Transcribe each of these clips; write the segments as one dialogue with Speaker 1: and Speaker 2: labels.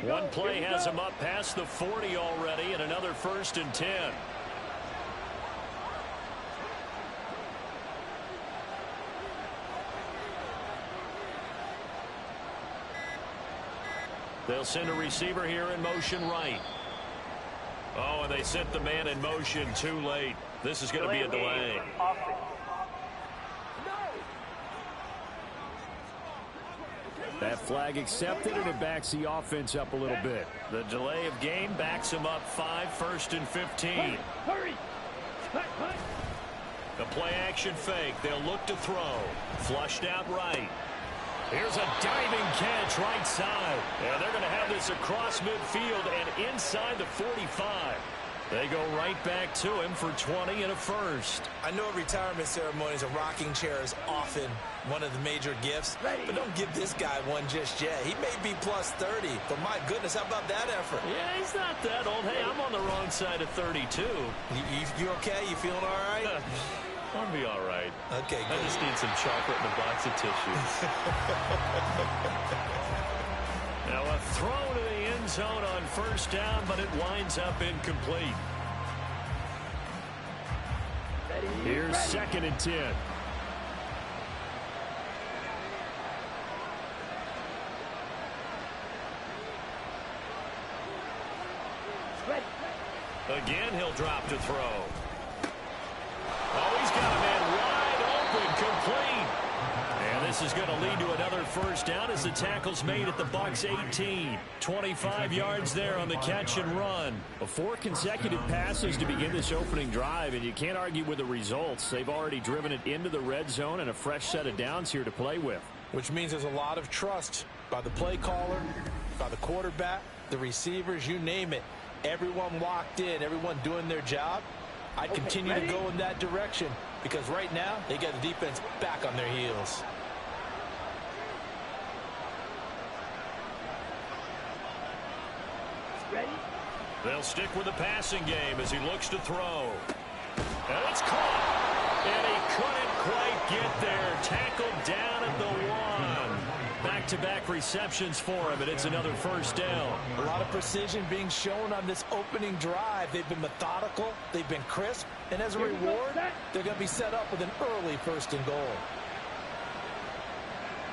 Speaker 1: One play has him up past the 40 already, and another 1st and 10. They'll send a receiver here in motion right. Oh, and they sent the man in motion too late. This is going to be a delay.
Speaker 2: That flag accepted, and it backs the offense up a little bit.
Speaker 1: The delay of game backs him up 5, 1st and 15.
Speaker 3: Hurry.
Speaker 1: The play action fake. They'll look to throw. Flushed out right. Here's a diving catch right side. And they're going to have this across midfield and inside the 45. They go right back to him for 20 and a 1st.
Speaker 4: I know at retirement ceremonies, a rocking chair is often one of the major gifts, but don't give this guy one just yet. He may be plus 30, but my goodness, how about that effort?
Speaker 1: Yeah, he's not that old. Hey, I'm on the wrong side of 32.
Speaker 4: You okay? You feeling all right?
Speaker 1: I'll be all right.
Speaker 4: Okay, good.
Speaker 1: I just need some chocolate and a box of tissues. Now a throw to the end zone on 1st down, but it winds up incomplete.
Speaker 2: Here's 2nd and 10.
Speaker 1: Again, he'll drop to throw. Oh, he's got a man wide open, complete. And this is going to lead to another 1st down as the tackle's made at the Bucs 18. 25 yards there on the catch and run.
Speaker 2: 4 consecutive passes to begin this opening drive, and you can't argue with the results. They've already driven it into the red zone and a fresh set of downs here to play with.
Speaker 4: Which means there's a lot of trust by the play caller, by the quarterback, the receivers, you name it. Everyone locked in, everyone doing their job. I'd continue to go in that direction because right now they get the defense back on their heels.
Speaker 3: Ready?
Speaker 1: They'll stick with the passing game as he looks to throw. And it's caught. And he couldn't quite get there. Tackled down at the 1. Back-to-back receptions for him, and it's another 1st down.
Speaker 4: A lot of precision being shown on this opening drive. They've been methodical, they've been crisp, and as a reward, they're going to be set up with an early 1st and goal.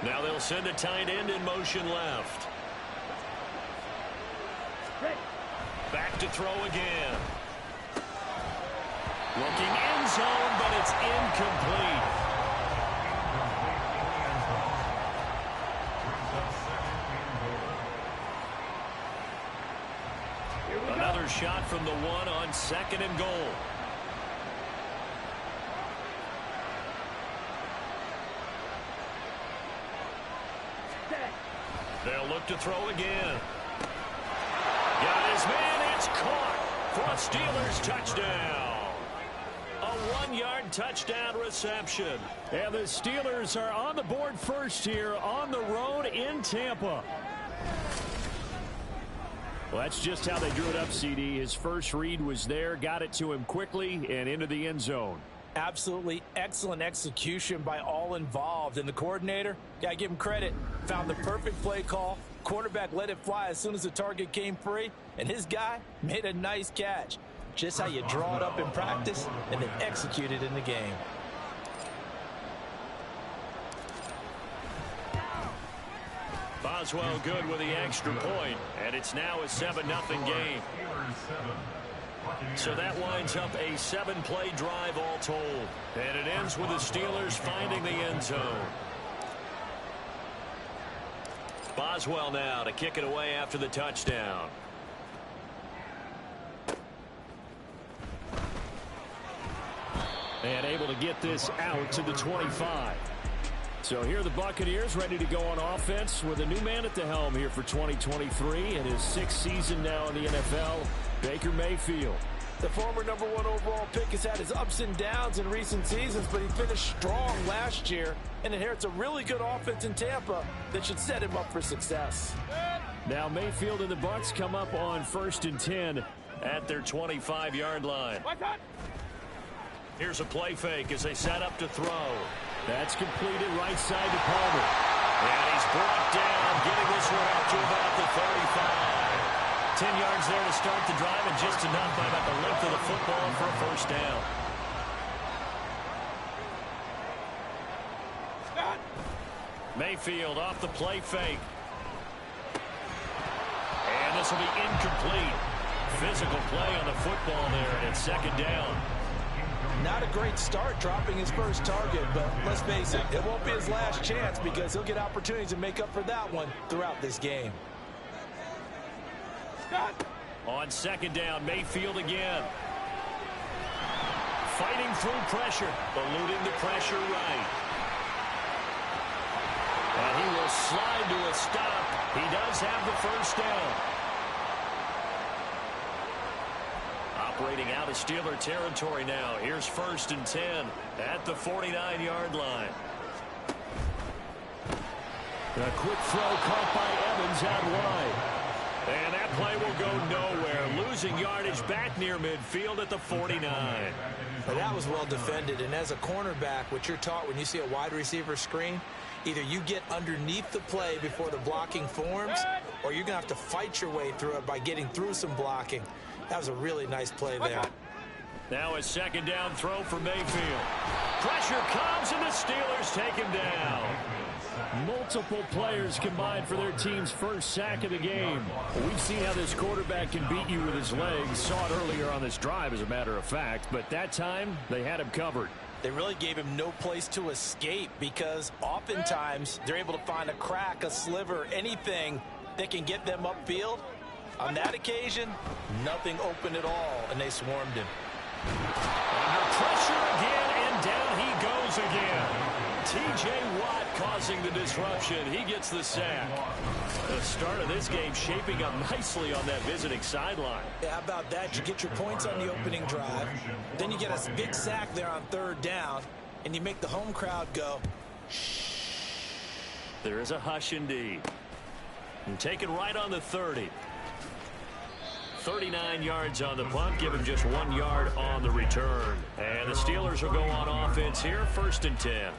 Speaker 1: Now they'll send a tight end in motion left. Back to throw again. Looking end zone, but it's incomplete. Another shot from the 1 on 2nd and goal. They'll look to throw again. Got his man, it's caught for a Steelers touchdown. A 1-yard touchdown reception.
Speaker 2: And the Steelers are on the board first here on the road in Tampa. Well, that's just how they drew it up, CD. His first read was there, got it to him quickly and into the end zone.
Speaker 4: Absolutely excellent execution by all involved. And the coordinator, got to give him credit, found the perfect play call. Quarterback let it fly as soon as the target came free, and his guy made a nice catch. Just how you draw it up in practice and then execute it in the game.
Speaker 1: Boswell good with the extra point, and it's now a 7-0 game. So that winds up a 7-play drive all told, and it ends with the Steelers finding the end zone. Boswell now to kick it away after the touchdown.
Speaker 2: And able to get this out to the 25. So here are the Buccaneers ready to go on offense with a new man at the helm here for 2023 and his 6th season now in the NFL, Baker Mayfield.
Speaker 4: The former #1 overall pick has had his ups and downs in recent seasons, but he finished strong last year and inherits a really good offense in Tampa that should set him up for success.
Speaker 2: Now Mayfield and the Bucs come up on 1st and 10
Speaker 1: at their 25-yard line. Here's a play fake as they set up to throw.
Speaker 2: That's completed right side to Palmer.
Speaker 1: And he's brought down, getting this one up to about the 35. 10 yards there to start the drive, and just enough by about the length of the football for a first down. Mayfield off the play fake. And this will be incomplete. Physical play on the football there, and it's second down.
Speaker 4: Not a great start dropping his first target, but let's face it, it won't be his last chance because he'll get opportunities to make up for that one throughout this game.
Speaker 1: On second down, Mayfield again. Fighting through pressure, eluding the pressure right. And he will slide to a stop. He does have the first down. Operating out of Steeler territory now. Here's 1st and 10 at the 49-yard line.
Speaker 2: A quick throw caught by Evans out wide.
Speaker 1: And that play will go nowhere. Losing yardage back near midfield at the 49.
Speaker 4: But that was well defended. And as a cornerback, what you're taught when you see a wide receiver screen, either you get underneath the play before the blocking forms, or you're going to have to fight your way through it by getting through some blocking. That was a really nice play there.
Speaker 1: Now a second down throw for Mayfield. Pressure comes, and the Steelers take him down.
Speaker 2: Multiple players combined for their team's first sack of the game. We've seen how this quarterback can beat you with his legs. Saw it earlier on this drive, as a matter of fact. But that time, they had him covered.
Speaker 4: They really gave him no place to escape because oftentimes they're able to find a crack, a sliver, anything that can get them upfield. On that occasion, nothing open at all, and they swarmed him.
Speaker 1: Under pressure again, and down he goes again. T.J. Watt causing the disruption. He gets the sack. The start of this game shaping up nicely on that visiting sideline.
Speaker 4: Yeah, how about that? You get your points on the opening drive. Then you get a big sack there on 3rd down, and you make the home crowd go, shh.
Speaker 1: There is a hush indeed. And taken right on the 30. 39 yards on the punt, give him just 1 yard on the return. And the Steelers will go on offense here, 1st and 10.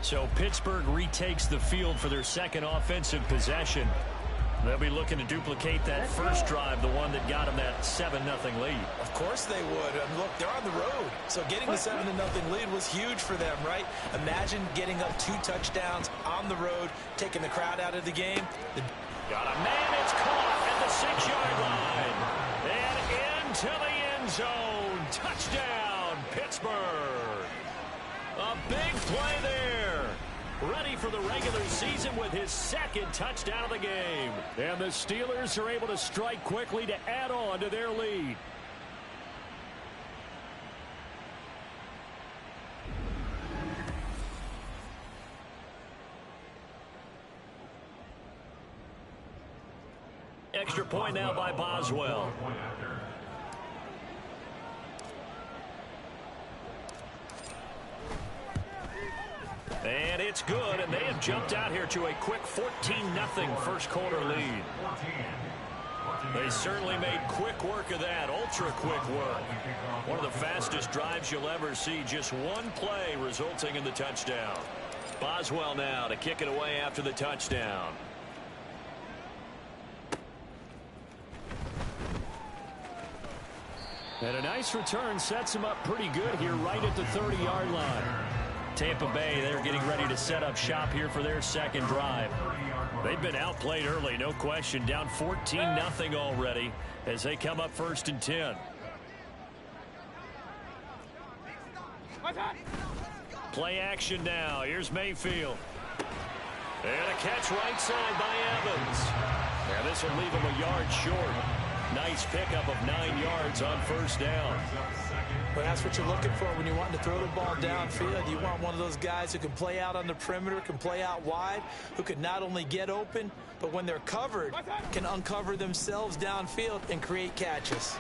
Speaker 1: So Pittsburgh retakes the field for their second offensive possession. They'll be looking to duplicate that first drive, the one that got them that 7-0 lead.
Speaker 4: Of course they would. And look, they're on the road. So getting the 7-0 lead was huge for them, right? Imagine getting up 2 touchdowns on the road, taking the crowd out of the game.
Speaker 1: Got a man, it's caught at the 6-yard line. And into the end zone. Touchdown, Pittsburgh. A big play there. Ready for the regular season with his 2nd touchdown of the game.
Speaker 2: And the Steelers are able to strike quickly to add on to their lead.
Speaker 1: Extra point now by Boswell. And it's good, and they have jumped out here to a quick 14-0 first quarter lead. They certainly made quick work of that, ultra-quick work. One of the fastest drives you'll ever see, just one play resulting in the touchdown. Boswell now to kick it away after the touchdown.
Speaker 2: And a nice return sets him up pretty good here right at the 30-yard line.
Speaker 1: Tampa Bay, they're getting ready to set up shop here for their second drive. They've been outplayed early, no question. Down 14-0 already as they come up 1st and 10. Play action now. Here's Mayfield. And a catch right side by Evans. And this will leave him a yard short. Nice pickup of 9 yards on 1st down.
Speaker 4: But that's what you're looking for when you want to throw the ball downfield. You want one of those guys who can play out on the perimeter, can play out wide, who can not only get open, but when they're covered, can uncover themselves downfield and create catches.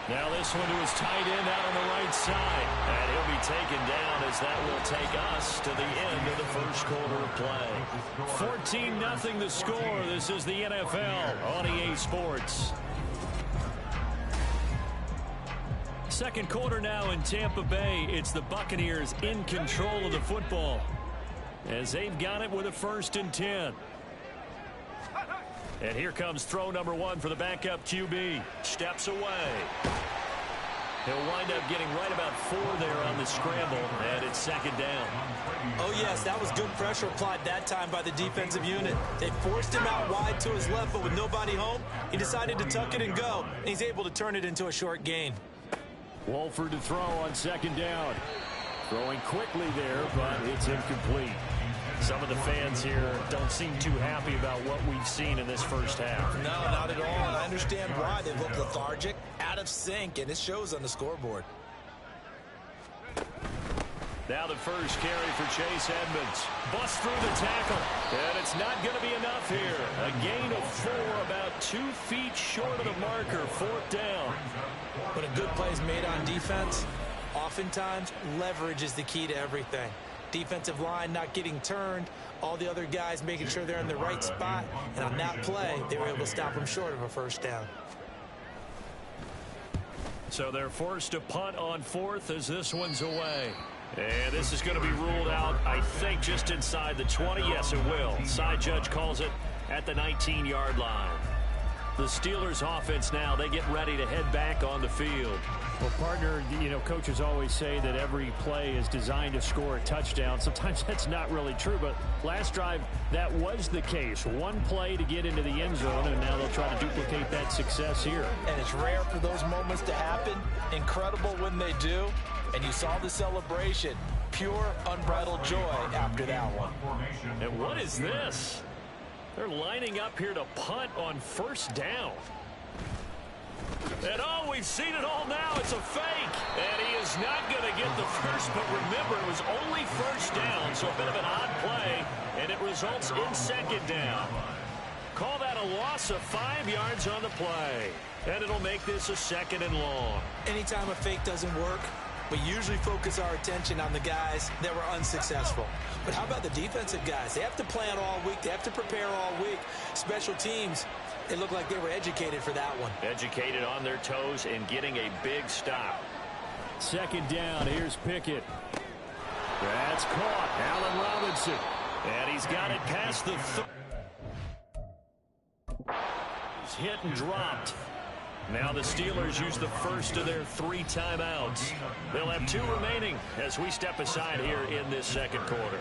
Speaker 1: Now this one to his tight end out on the right side. And he'll be taken down as that will take us to the end of the first quarter of play. 14-0 the score. This is the NFL on EA Sports. Second quarter now in Tampa Bay. It's the Buccaneers in control of the football. as they've got it with a 1st and 10. And here comes throw number 1 for the backup QB. Steps away. He'll wind up getting right about 4 there on the scramble, and it's 2nd down.
Speaker 4: Oh, yes, that was good pressure applied that time by the defensive unit. They forced him out wide to his left, but with nobody home, he decided to tuck it and go, and he's able to turn it into a short gain.
Speaker 2: Wolford to throw on 2nd down. Throwing quickly there, but it's incomplete.
Speaker 1: Some of the fans here don't seem too happy about what we've seen in this first half.
Speaker 4: No, not at all, and I understand why. They look lethargic, out of sync, and it shows on the scoreboard.
Speaker 1: Now the first carry for Chase Edmonds. Busts through the tackle, and it's not going to be enough here. A gain of 4, about 2 feet short of the marker, 4th down.
Speaker 4: When a good play is made on defense, oftentimes leverage is the key to everything. Defensive line not getting turned, all the other guys making sure they're in the right spot, and on that play, they were able to stop them short of a 1st down.
Speaker 1: So they're forced to punt on 4th as this one's away. And this is going to be ruled out, I think, just inside the 20. Yes, it will. Side judge calls it at the 19-yard line. The Steelers offense now, they get ready to head back on the field.
Speaker 2: Well, partner, you know, coaches always say that every play is designed to score a touchdown. Sometimes that's not really true, but last drive, that was the case. One play to get into the end zone, and now they'll try to duplicate that success here.
Speaker 4: And it's rare for those moments to happen. Incredible when they do. And you saw the celebration. Pure, unbridled joy after that one.
Speaker 1: And what is this? They're lining up here to punt on 1st down. And oh, we've seen it all now. It's a fake. And he is not going to get the first, but remember, it was only 1st down, so a bit of an odd play, and it results in 2nd down. Call that a loss of 5 yards on the play. And it'll make this a 2nd and long.
Speaker 4: Anytime a fake doesn't work, we usually focus our attention on the guys that were unsuccessful. But how about the defensive guys? They have to plan all week. They have to prepare all week. Special teams, it looked like they were educated for that one.
Speaker 1: Educated on their toes and getting a big stop.
Speaker 2: 2nd down. Here's Pickett. That's caught. Allen Robinson.
Speaker 1: And he's got it past the He's hit and dropped. Now the Steelers use the first of their 3 timeouts. They'll have 2 remaining as we step aside here in this 2nd quarter.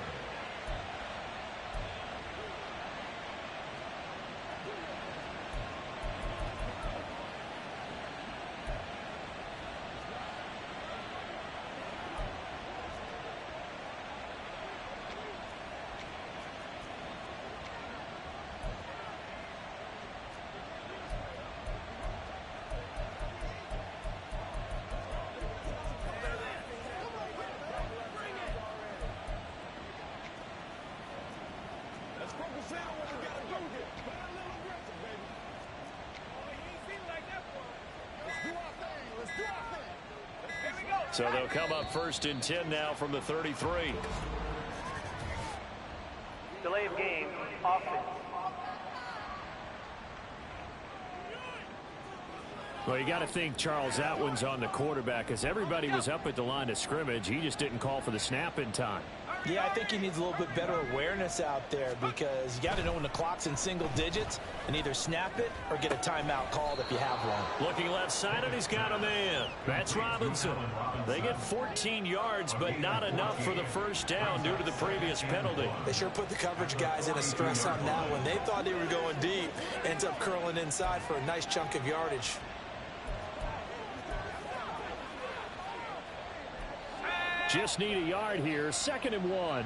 Speaker 1: So they'll come up 1st and 10 now from the 33.
Speaker 3: Delay of game, offense.
Speaker 2: Well, you got to think, Charles, that one's on the quarterback because everybody was up at the line of scrimmage. He just didn't call for the snap in time.
Speaker 4: Yeah, I think he needs a little bit better awareness out there because you got to know when the clock's in single digits and either snap it or get a timeout called if you have one.
Speaker 1: Looking left side, and he's got a man. That's Robinson. They get 14 yards, but not enough for the 1st down due to the previous penalty.
Speaker 4: They sure put the coverage guys in a stress on that one. They thought they were going deep. Ends up curling inside for a nice chunk of yardage.
Speaker 2: Just need a yard here. 2nd and 1.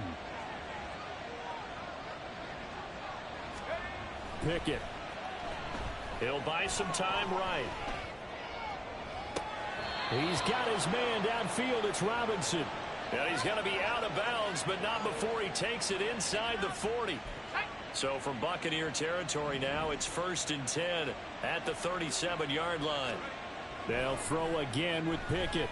Speaker 2: Pickett.
Speaker 1: He'll buy some time right.
Speaker 2: He's got his man downfield. It's Robinson.
Speaker 1: And he's going to be out of bounds, but not before he takes it inside the 40. So from Buccaneer territory now, it's 1st and 10 at the 37-yard line.
Speaker 2: They'll throw again with Pickett.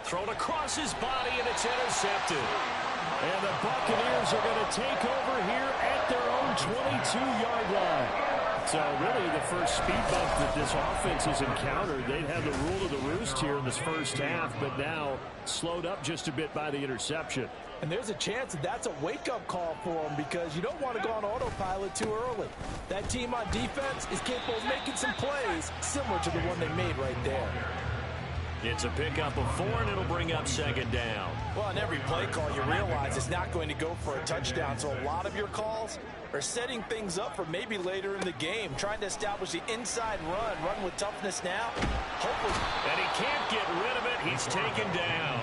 Speaker 1: Thrown across his body, and it's intercepted.
Speaker 2: And the Buccaneers are going to take over here at their own 22-yard line. So really the first speed bump that this offense has encountered, they'd have the rule of the roost here in this first half, but now slowed up just a bit by the interception.
Speaker 4: And there's a chance that that's a wake-up call for them because you don't want to go on autopilot too early. That team on defense is capable of making some plays similar to the one they made right there.
Speaker 1: It's a pickup of 4, and it'll bring up second down.
Speaker 4: Well, on every play call, you realize it's not going to go for a touchdown, so a lot of your calls are setting things up for maybe later in the game, trying to establish the inside run with toughness now. Hopefully.
Speaker 1: And he can't get rid of it. He's taken down.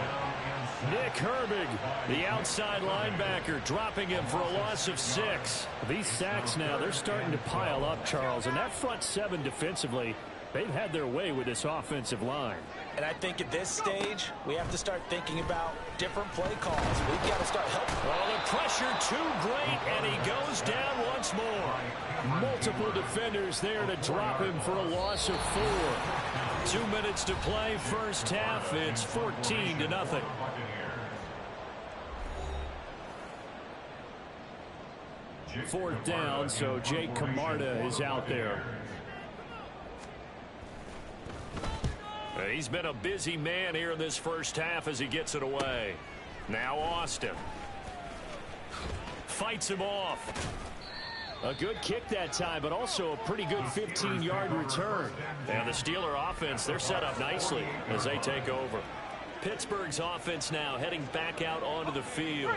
Speaker 2: Nick Herbig, the outside linebacker, dropping him for a loss of 6. These sacks now, they're starting to pile up, Charles, and that front 7 defensively, they've had their way with this offensive line.
Speaker 4: And I think at this stage, we have to start thinking about different play calls. We've got to start helping.
Speaker 1: Oh, the pressure too great, and he goes down once more.
Speaker 2: Multiple defenders there to drop him for a loss of 4.
Speaker 1: 2 minutes to play, first half. It's 14-0.
Speaker 2: Fourth down, so Jake Camarda is out there.
Speaker 1: He's been a busy man here in this first half as he gets it away. Now Austin fights him off.
Speaker 2: A good kick that time, but also a pretty good 15-yard return.
Speaker 1: And the Steeler offense, they're set up nicely as they take over. Pittsburgh's offense now heading back out onto the field.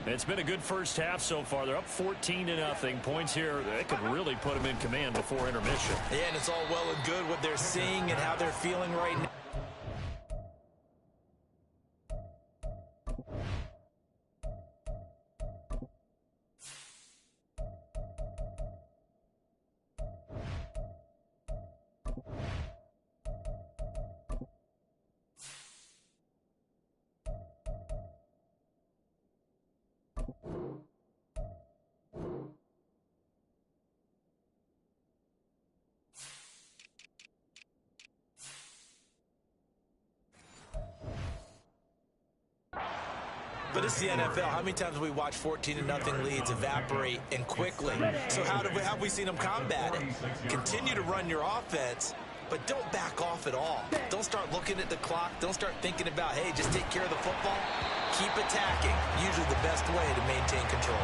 Speaker 1: It's been a good first half so far. They're up 14-0. Points here, they could really put them in command before intermission.
Speaker 4: Yeah, and it's all well and good what they're seeing and how they're feeling right now. But it's the NFL. How many times have we watched 14-0 leads evaporate and quickly? So how have we seen them combat it? Continue to run your offense, but don't back off at all. Don't start looking at the clock. Don't start thinking about, hey, just take care of the football. Keep attacking. Usually the best way to maintain control.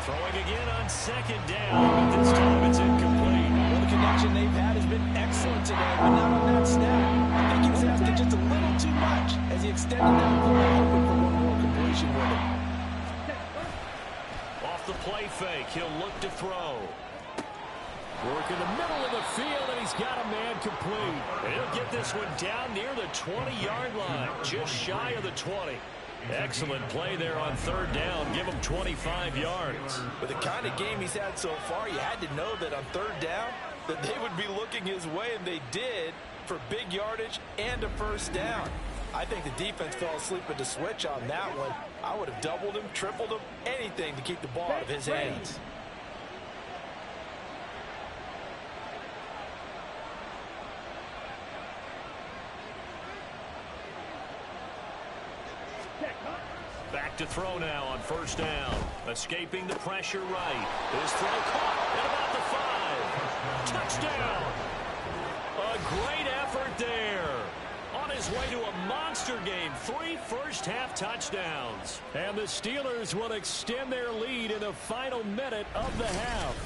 Speaker 1: Throwing again on second down, but this time it's incomplete.
Speaker 4: Well, the connection they've had has been excellent today, but not on that snap. I think he was asking just a little too much as he extended that play, hoping for one more completion with it.
Speaker 1: Off the play fake, he'll look to throw.
Speaker 2: Work in the middle of the field, and he's got a man complete.
Speaker 1: And he'll get this one down near the 20-yard line, just shy of the 20. Excellent play there on third down. Give him 25 yards.
Speaker 4: With the kind of game he's had so far, you had to know that on third down that they would be looking his way, and they did, for big yardage and a first down. I think the defense fell asleep at the switch on that one. I would have doubled him, tripled him, anything to keep the ball out of his hands.
Speaker 1: Back to throw now on first down. Escaping the pressure right. His throw caught at about the 5. Touchdown. A great effort there. On his way to a monster game. 3 first-half touchdowns.
Speaker 2: And the Steelers will extend their lead in the final minute of the half.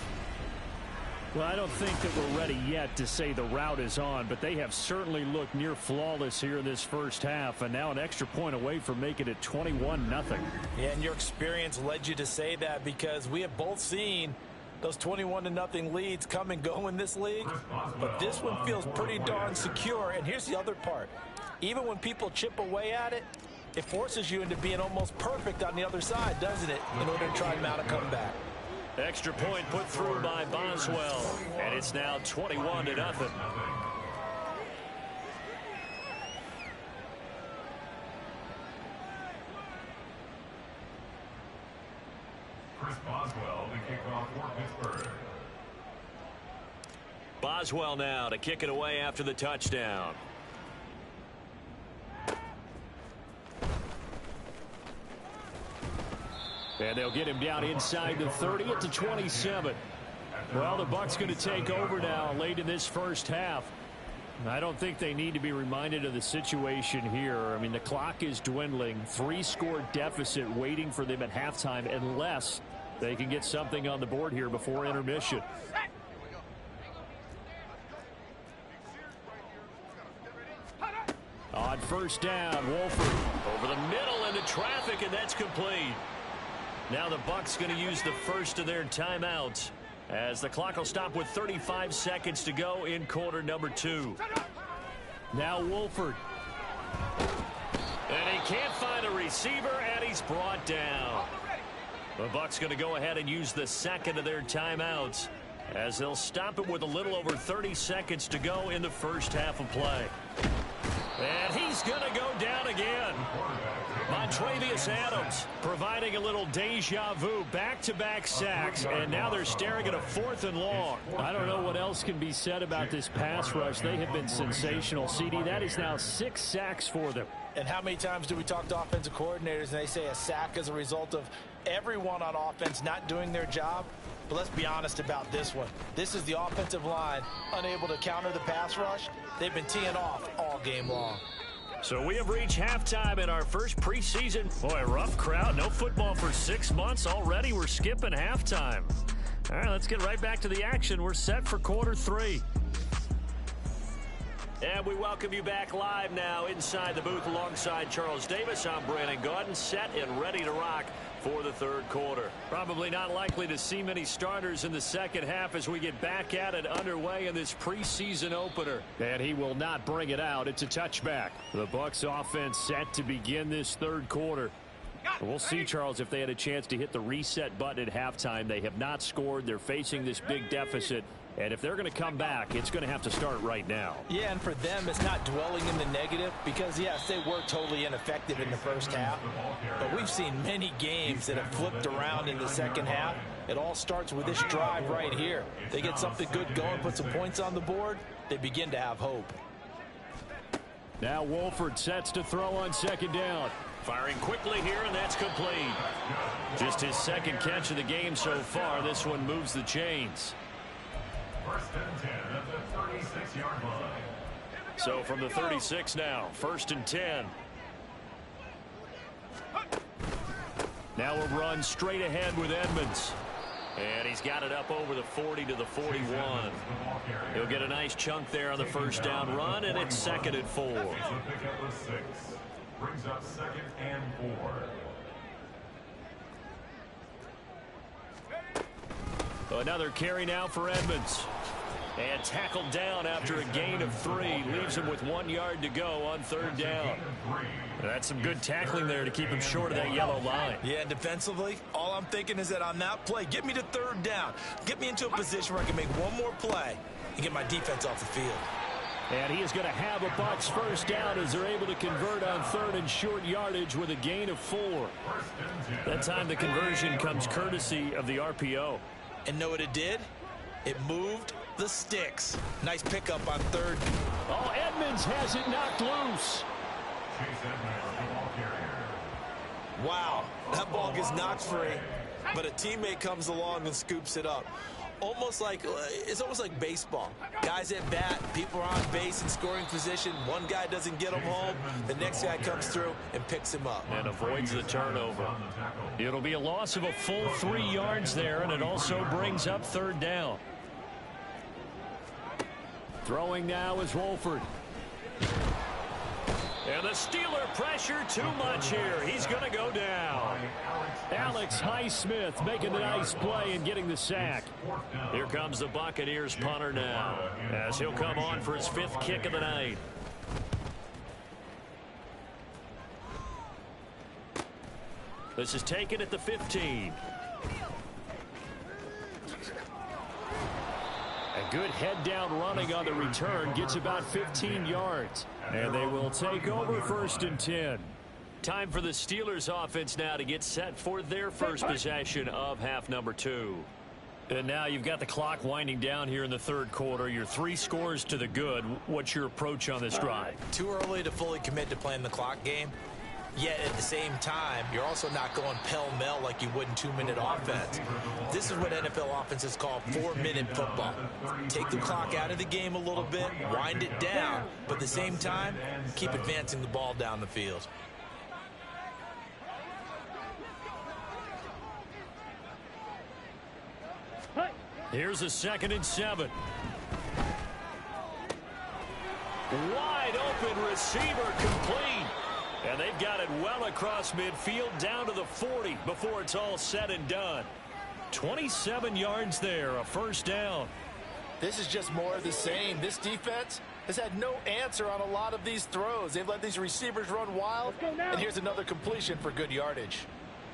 Speaker 2: Well, I don't think that we're ready yet to say the route is on, but they have certainly looked near flawless here in this first half, and now an extra point away from making it 21-0.
Speaker 4: Yeah, and your experience led you to say that because we have both seen those 21-0 leads come and go in this league, but this one feels pretty darn secure. And here's the other part. Even when people chip away at it, it forces you into being almost perfect on the other side, doesn't it, in order to try and mount a comeback.
Speaker 1: Extra point put through by Boswell, and it's now 21-0.
Speaker 5: Chris Boswell to kick off for Pittsburgh.
Speaker 1: Boswell now to kick it away after the touchdown.
Speaker 2: And they'll get him down inside the 30 at the 27. Well, the Bucs going to take over now late in this first half. I don't think they need to be reminded of the situation here. I mean, the clock is dwindling. 3-score deficit waiting for them at halftime unless they can get something on the board here before intermission. On first down, Wolford.
Speaker 1: Over the middle into traffic, and that's complete. Now the Bucs going to use the first of their timeouts, as the clock will stop with 35 seconds to go in quarter number 2.
Speaker 2: Now Wolford.
Speaker 1: And he can't find a receiver, and he's brought down. The Bucs going to go ahead and use the second of their timeouts, as they'll stop it with a little over 30 seconds to go in the first half of play. And he's going to go down again. Montravius Adams providing a little deja vu, back-to-back sacks, and now they're staring at a 4th and long.
Speaker 2: I don't know what else can be said about this pass rush. They have been sensational. CD, that is now 6 sacks for them.
Speaker 4: And how many times do we talk to offensive coordinators and they say a sack is a result of everyone on offense not doing their job? But let's be honest about this one. This is the offensive line unable to counter the pass rush. They've been teeing off all game long.
Speaker 1: So we have reached halftime in our first preseason. Boy, rough crowd. No football for 6 months already. We're skipping halftime. All right, let's get right back to the action. We're set for quarter 3. And we welcome you back live now inside the booth alongside Charles Davis. I'm Brandon Gaudin, set and ready to rock for the third quarter. Probably not likely to see many starters in the second half as we get back at it underway in this preseason opener.
Speaker 2: And he will not bring it out. It's a touchback. The Bucs offense set to begin this third quarter. We'll see, Charles, if they had a chance to hit the reset button at halftime. They have not scored. They're facing this big deficit. And if they're going to come back, it's going to have to start right now.
Speaker 4: Yeah, and for them, it's not dwelling in the negative because, yes, they were totally ineffective in the first half. But we've seen many games that have flipped around in the second half. It all starts with this drive right here. They get something good going, put some points on the board, they begin to have hope.
Speaker 2: Now Wolford sets to throw on second down.
Speaker 1: Firing quickly here, and that's complete. Just his second catch of the game so far. This one moves the chains.
Speaker 5: First and 10 at the 36-yard line.
Speaker 1: So from the 36 now, 1st and 10.
Speaker 2: Now a run straight ahead with Edmonds.
Speaker 1: And he's got it up over the 40 to the 41. He'll get a nice chunk there on the first down run, and it's 2nd and 4.
Speaker 5: Pickup of 6. Brings up 2nd and 4.
Speaker 1: Another carry now for Edmonds. And tackled down after a gain of 3. Leaves him with 1 yard to go on 3rd down. That's some good tackling there to keep him short of that yellow line.
Speaker 4: Yeah, defensively, all I'm thinking is that on that play, get me to 3rd down. Get me into a position where I can make one more play and get my defense off the field.
Speaker 2: And he is going to have a Bucs first down as they're able to convert on 3rd and short yardage with a gain of 4.
Speaker 1: That time the conversion comes courtesy of the RPO.
Speaker 4: And know what it did? It moved the sticks. Nice pickup on 3rd.
Speaker 2: Oh, Edmonds has it knocked loose.
Speaker 5: Chase Edmonds, the ball carrier.
Speaker 4: Wow, that ball gets knocked free, but a teammate comes along and scoops it up. It's almost like baseball. Guys at bat, people are on base in scoring position. One guy doesn't get him home. The next guy comes through and picks him up.
Speaker 1: And avoids the turnover. It'll be a loss of a full 3 yards there, and it also brings up 3rd down.
Speaker 2: Throwing now is Wolford.
Speaker 1: And the Steeler pressure too much here. He's going to go down.
Speaker 2: Alex Highsmith making the nice play and getting the sack.
Speaker 1: Here comes the Buccaneers punter now, as he'll come on for his 5th kick of the night. This is taken at the 15.
Speaker 2: A good head down running on the return gets about 15 yards. And they will take over 1st and 10.
Speaker 1: Time for the Steelers offense now to get set for their first possession of half number 2. And now you've got the clock winding down here in the third quarter. You're 3 scores to the good. What's your approach on this drive?
Speaker 4: Too early to fully commit to playing the clock game. Yet at the same time, you're also not going pell-mell like you would in 2-minute offense. This is what NFL offenses call 4-minute football. Take the clock out of the game a little bit, wind it down, but at the same time, keep advancing the ball down the field.
Speaker 2: Here's a 2nd and 7. Wide open receiver complete. And they've got it well across midfield down to the 40 before it's all said and done. 27 yards there, a first down.
Speaker 4: This is just more of the same. This defense has had no answer on a lot of these throws. They've let these receivers run wild, and here's another completion for good yardage.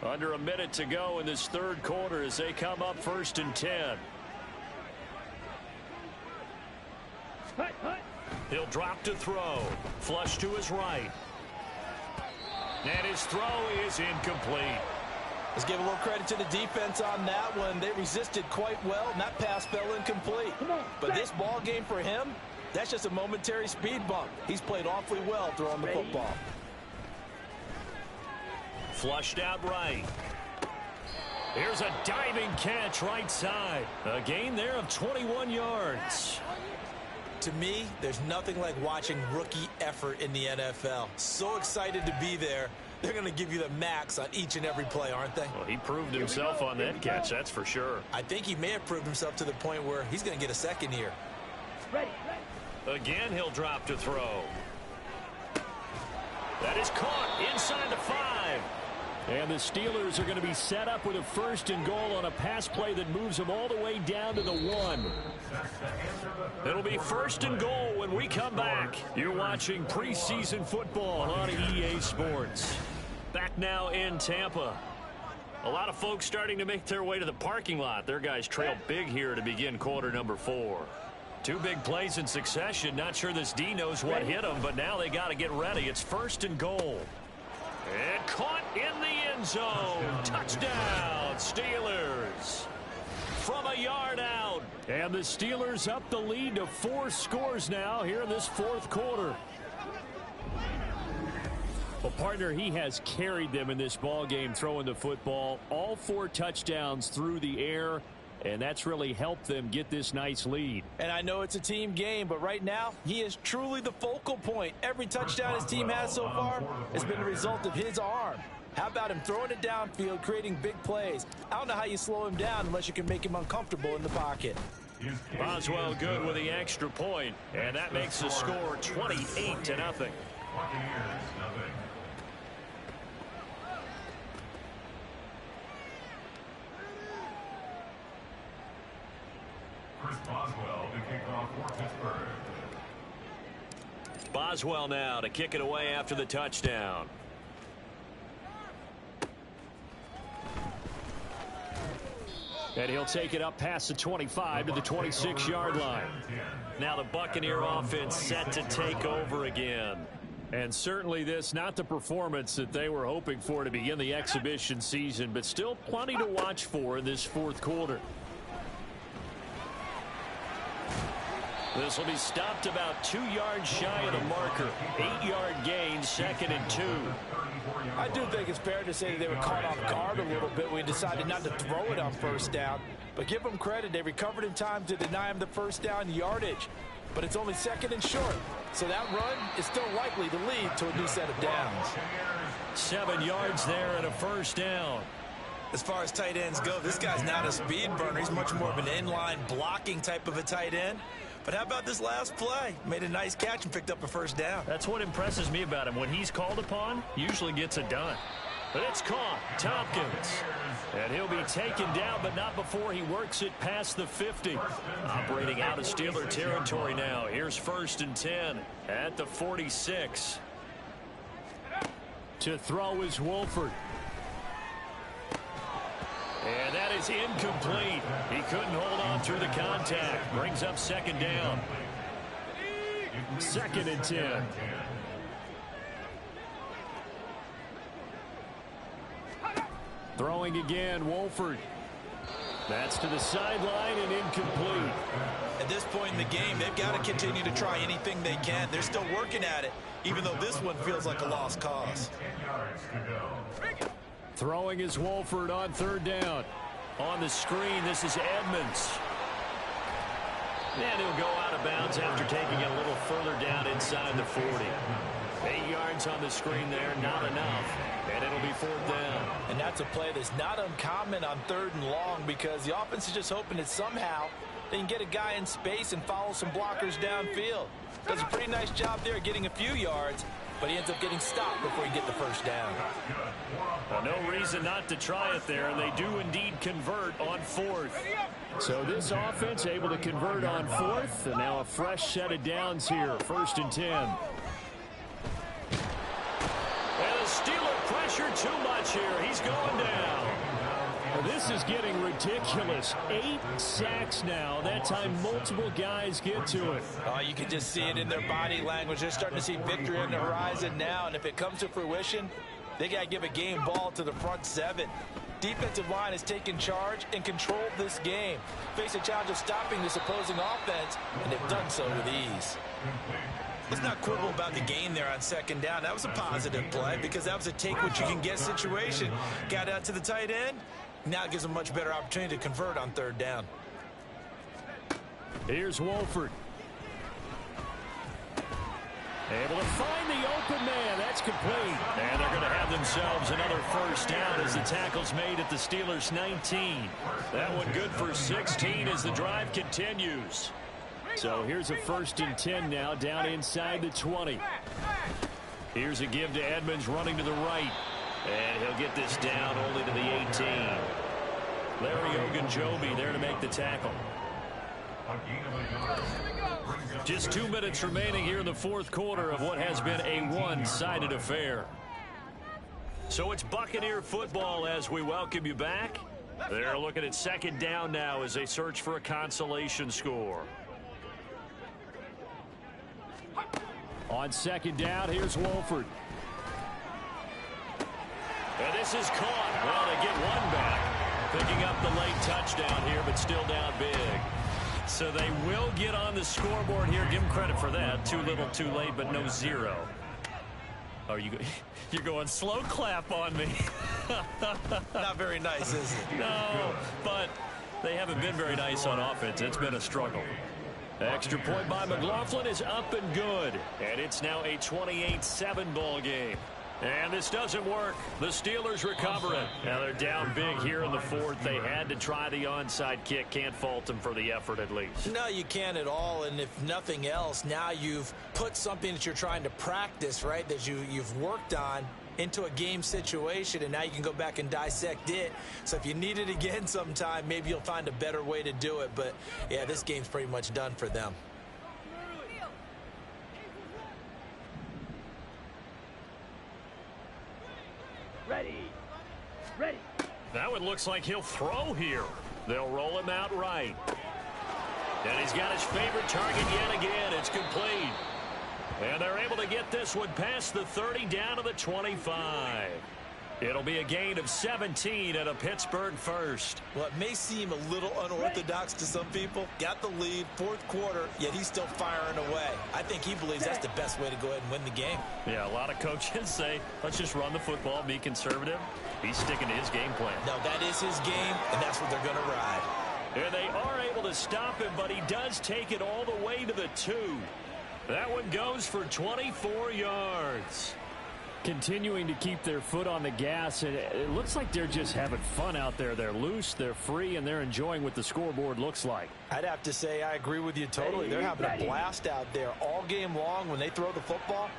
Speaker 2: Under a minute to go in this 3rd quarter as they come up 1st and 10. He'll drop to throw. Flush to his right. And his throw is incomplete.
Speaker 4: Let's give a little credit to the defense on that one. They resisted quite well, and that pass fell incomplete. But this ball game for him, that's just a momentary speed bump. He's played awfully well throwing the football.
Speaker 2: Flushed out right. Here's a diving catch right side. A gain there of 21 yards.
Speaker 4: To me, there's nothing like watching rookie effort in the NFL. So excited to be there. They're going to give you the max on each and every play, aren't they?
Speaker 2: Well, he proved himself on that catch, that's for sure.
Speaker 4: I think he may have proved himself to the point where he's going to get a second here.
Speaker 2: Again, he'll drop to throw. That is caught inside the 5. And the Steelers are going to be set up with a 1st and goal on a pass play that moves them all the way down to the 1. It'll be 1st and goal when we come back. You're watching preseason football on EA Sports. Back now in Tampa. A lot of folks starting to make their way to the parking lot. Their guys trail big here to begin quarter number 4. 2 big plays in succession. Not sure this D knows what hit them, but now they got to get ready. It's 1st and goal. And caught in the end zone. Touchdown, Steelers. From a yard out. And the Steelers up the lead to 4 scores now here in this 4th quarter. Well, partner, he has carried them in this ball game throwing the football. All 4 touchdowns through the air. And that's really helped them get this nice lead.
Speaker 4: And I know it's a team game, but right now, he is truly the focal point. Every touchdown his team has so far has been the result of his arm. How about him throwing it downfield, creating big plays? I don't know how you slow him down unless you can make him uncomfortable in the pocket.
Speaker 2: Boswell good with the extra point, and that makes the score 28-0.
Speaker 5: Boswell to kick off for Pittsburgh.
Speaker 2: Boswell now to kick it away after the touchdown. And he'll take it up past the 25 to the 26-yard line. Now the Buccaneer offense set to take over again. And certainly this, not the performance that they were hoping for to begin the exhibition season, but still plenty to watch for in this 4th quarter. This will be stopped about 2 yards shy of the marker. 8-yard gain, 2nd and 2.
Speaker 4: I do think it's fair to say that they were caught off guard a little bit when we decided not to throw it on 1st down. But give them credit. They recovered in time to deny him the 1st down yardage. But it's only 2nd and short. So that run is still likely to lead to a new set of downs.
Speaker 2: 7 yards there and a 1st down.
Speaker 4: As far as tight ends go, this guy's not a speed burner. He's much more of an inline blocking type of a tight end. But how about this last play? Made a nice catch and picked up a 1st down.
Speaker 2: That's what impresses me about him. When he's called upon, usually gets it done. But it's caught. Tompkins. And he'll be taken down, but not before he works it past the 50. Operating out of Steeler territory now. Here's 1st and 10 at the 46. To throw is Wolford. And that is incomplete. He couldn't hold on through the contact. Brings up 2nd down. 2nd and 10. Throwing again, Wolford. That's to the sideline and incomplete.
Speaker 4: At this point in the game, they've got to continue to try anything they can. They're still working at it, even though this one feels like a lost cause.
Speaker 2: Throwing is Wolford on third down. On the screen, this is Edmonds. And he'll go out of bounds after taking it a little further down inside the 40. 8 yards on the screen there, not enough. And it'll be fourth down.
Speaker 4: And that's a play that's not uncommon on third and long because the offense is just hoping that somehow they can get a guy in space and follow some blockers downfield. Does a pretty nice job there getting a few yards, but he ends up getting stopped before he gets the first down.
Speaker 2: Well, no reason not to try it there, and they do indeed convert on fourth. So this offense able to convert on fourth, and now a fresh set of downs here, 1st and 10. And the Steeler pressure too much here. He's going down. Well, this is getting ridiculous. 8 sacks now. That time multiple guys get to it.
Speaker 4: Oh, you can just see it in their body language. They're starting to see victory on the horizon now, and if it comes to fruition, they got to give a game ball to the front 7. Defensive line has taken charge and controlled this game. Face a challenge of stopping this opposing offense, and they've done so with ease. Let's not quibble about the gain there on second down. That was a positive play because that was a take-what-you-can-get situation. Got out to the tight end. Now it gives them a much better opportunity to convert on third down.
Speaker 2: Here's Wolford. Able to find the open man. That's complete. And they're going to have themselves another first down as the tackle's made at the Steelers' 19. That one good for 16 as the drive continues. So here's a 1st and 10 now down inside the 20. Here's a give to Edmonds running to the right. And he'll get this down only to the 18. Larry Ogunjobi there to make the tackle. Just 2 minutes remaining here in the fourth quarter of what has been a one-sided affair. So it's Buccaneer football as we welcome you back. They're looking at second down now as they search for a consolation score. On second down, here's Wolford. And this is caught. Well, they get one back. Picking up the late touchdown here, but still down big. So they will get on the scoreboard here. Give them credit for that. Too little, too late, but no 0. Oh, you're going slow clap on me.
Speaker 4: Not very nice, is it?
Speaker 2: No, but they haven't been very nice on offense. It's been a struggle. Extra point by McLaughlin is up and good. And it's now a 28-7 ball game. And this doesn't work. The Steelers recover it. Now they're down big here in the fourth. They had to try the onside kick. Can't fault them for the effort at least.
Speaker 4: No, you can't at all. And if nothing else, now you've put something that you're trying to practice, right, that you've worked on into a game situation, and now you can go back and dissect it. So if you need it again sometime, maybe you'll find a better way to do it. But, yeah, this game's pretty much done for them.
Speaker 3: Ready.
Speaker 2: That one looks like he'll throw here. They'll roll him out right. And he's got his favorite target yet again. It's complete. And they're able to get this one past the 30 down to the 25. It'll be a gain of 17 at a Pittsburgh first.
Speaker 4: Well, it may seem a little unorthodox to some people. Got the lead, fourth quarter, yet he's still firing away. I think he believes that's the best way to go ahead and win the game.
Speaker 2: Yeah, a lot of coaches say, let's just run the football, be conservative. He's sticking to his game plan.
Speaker 4: No, that is his game, and that's what they're going to ride.
Speaker 2: And they are able to stop him, but he does take it all the way to the 2. That one goes for 24 yards. Continuing to keep their foot on the gas, and it looks like they're just having fun out there. They're loose, they're free, and they're enjoying what the scoreboard looks like.
Speaker 4: I'd have to say I agree with you totally. They're having a blast out there all game long. When they throw the football,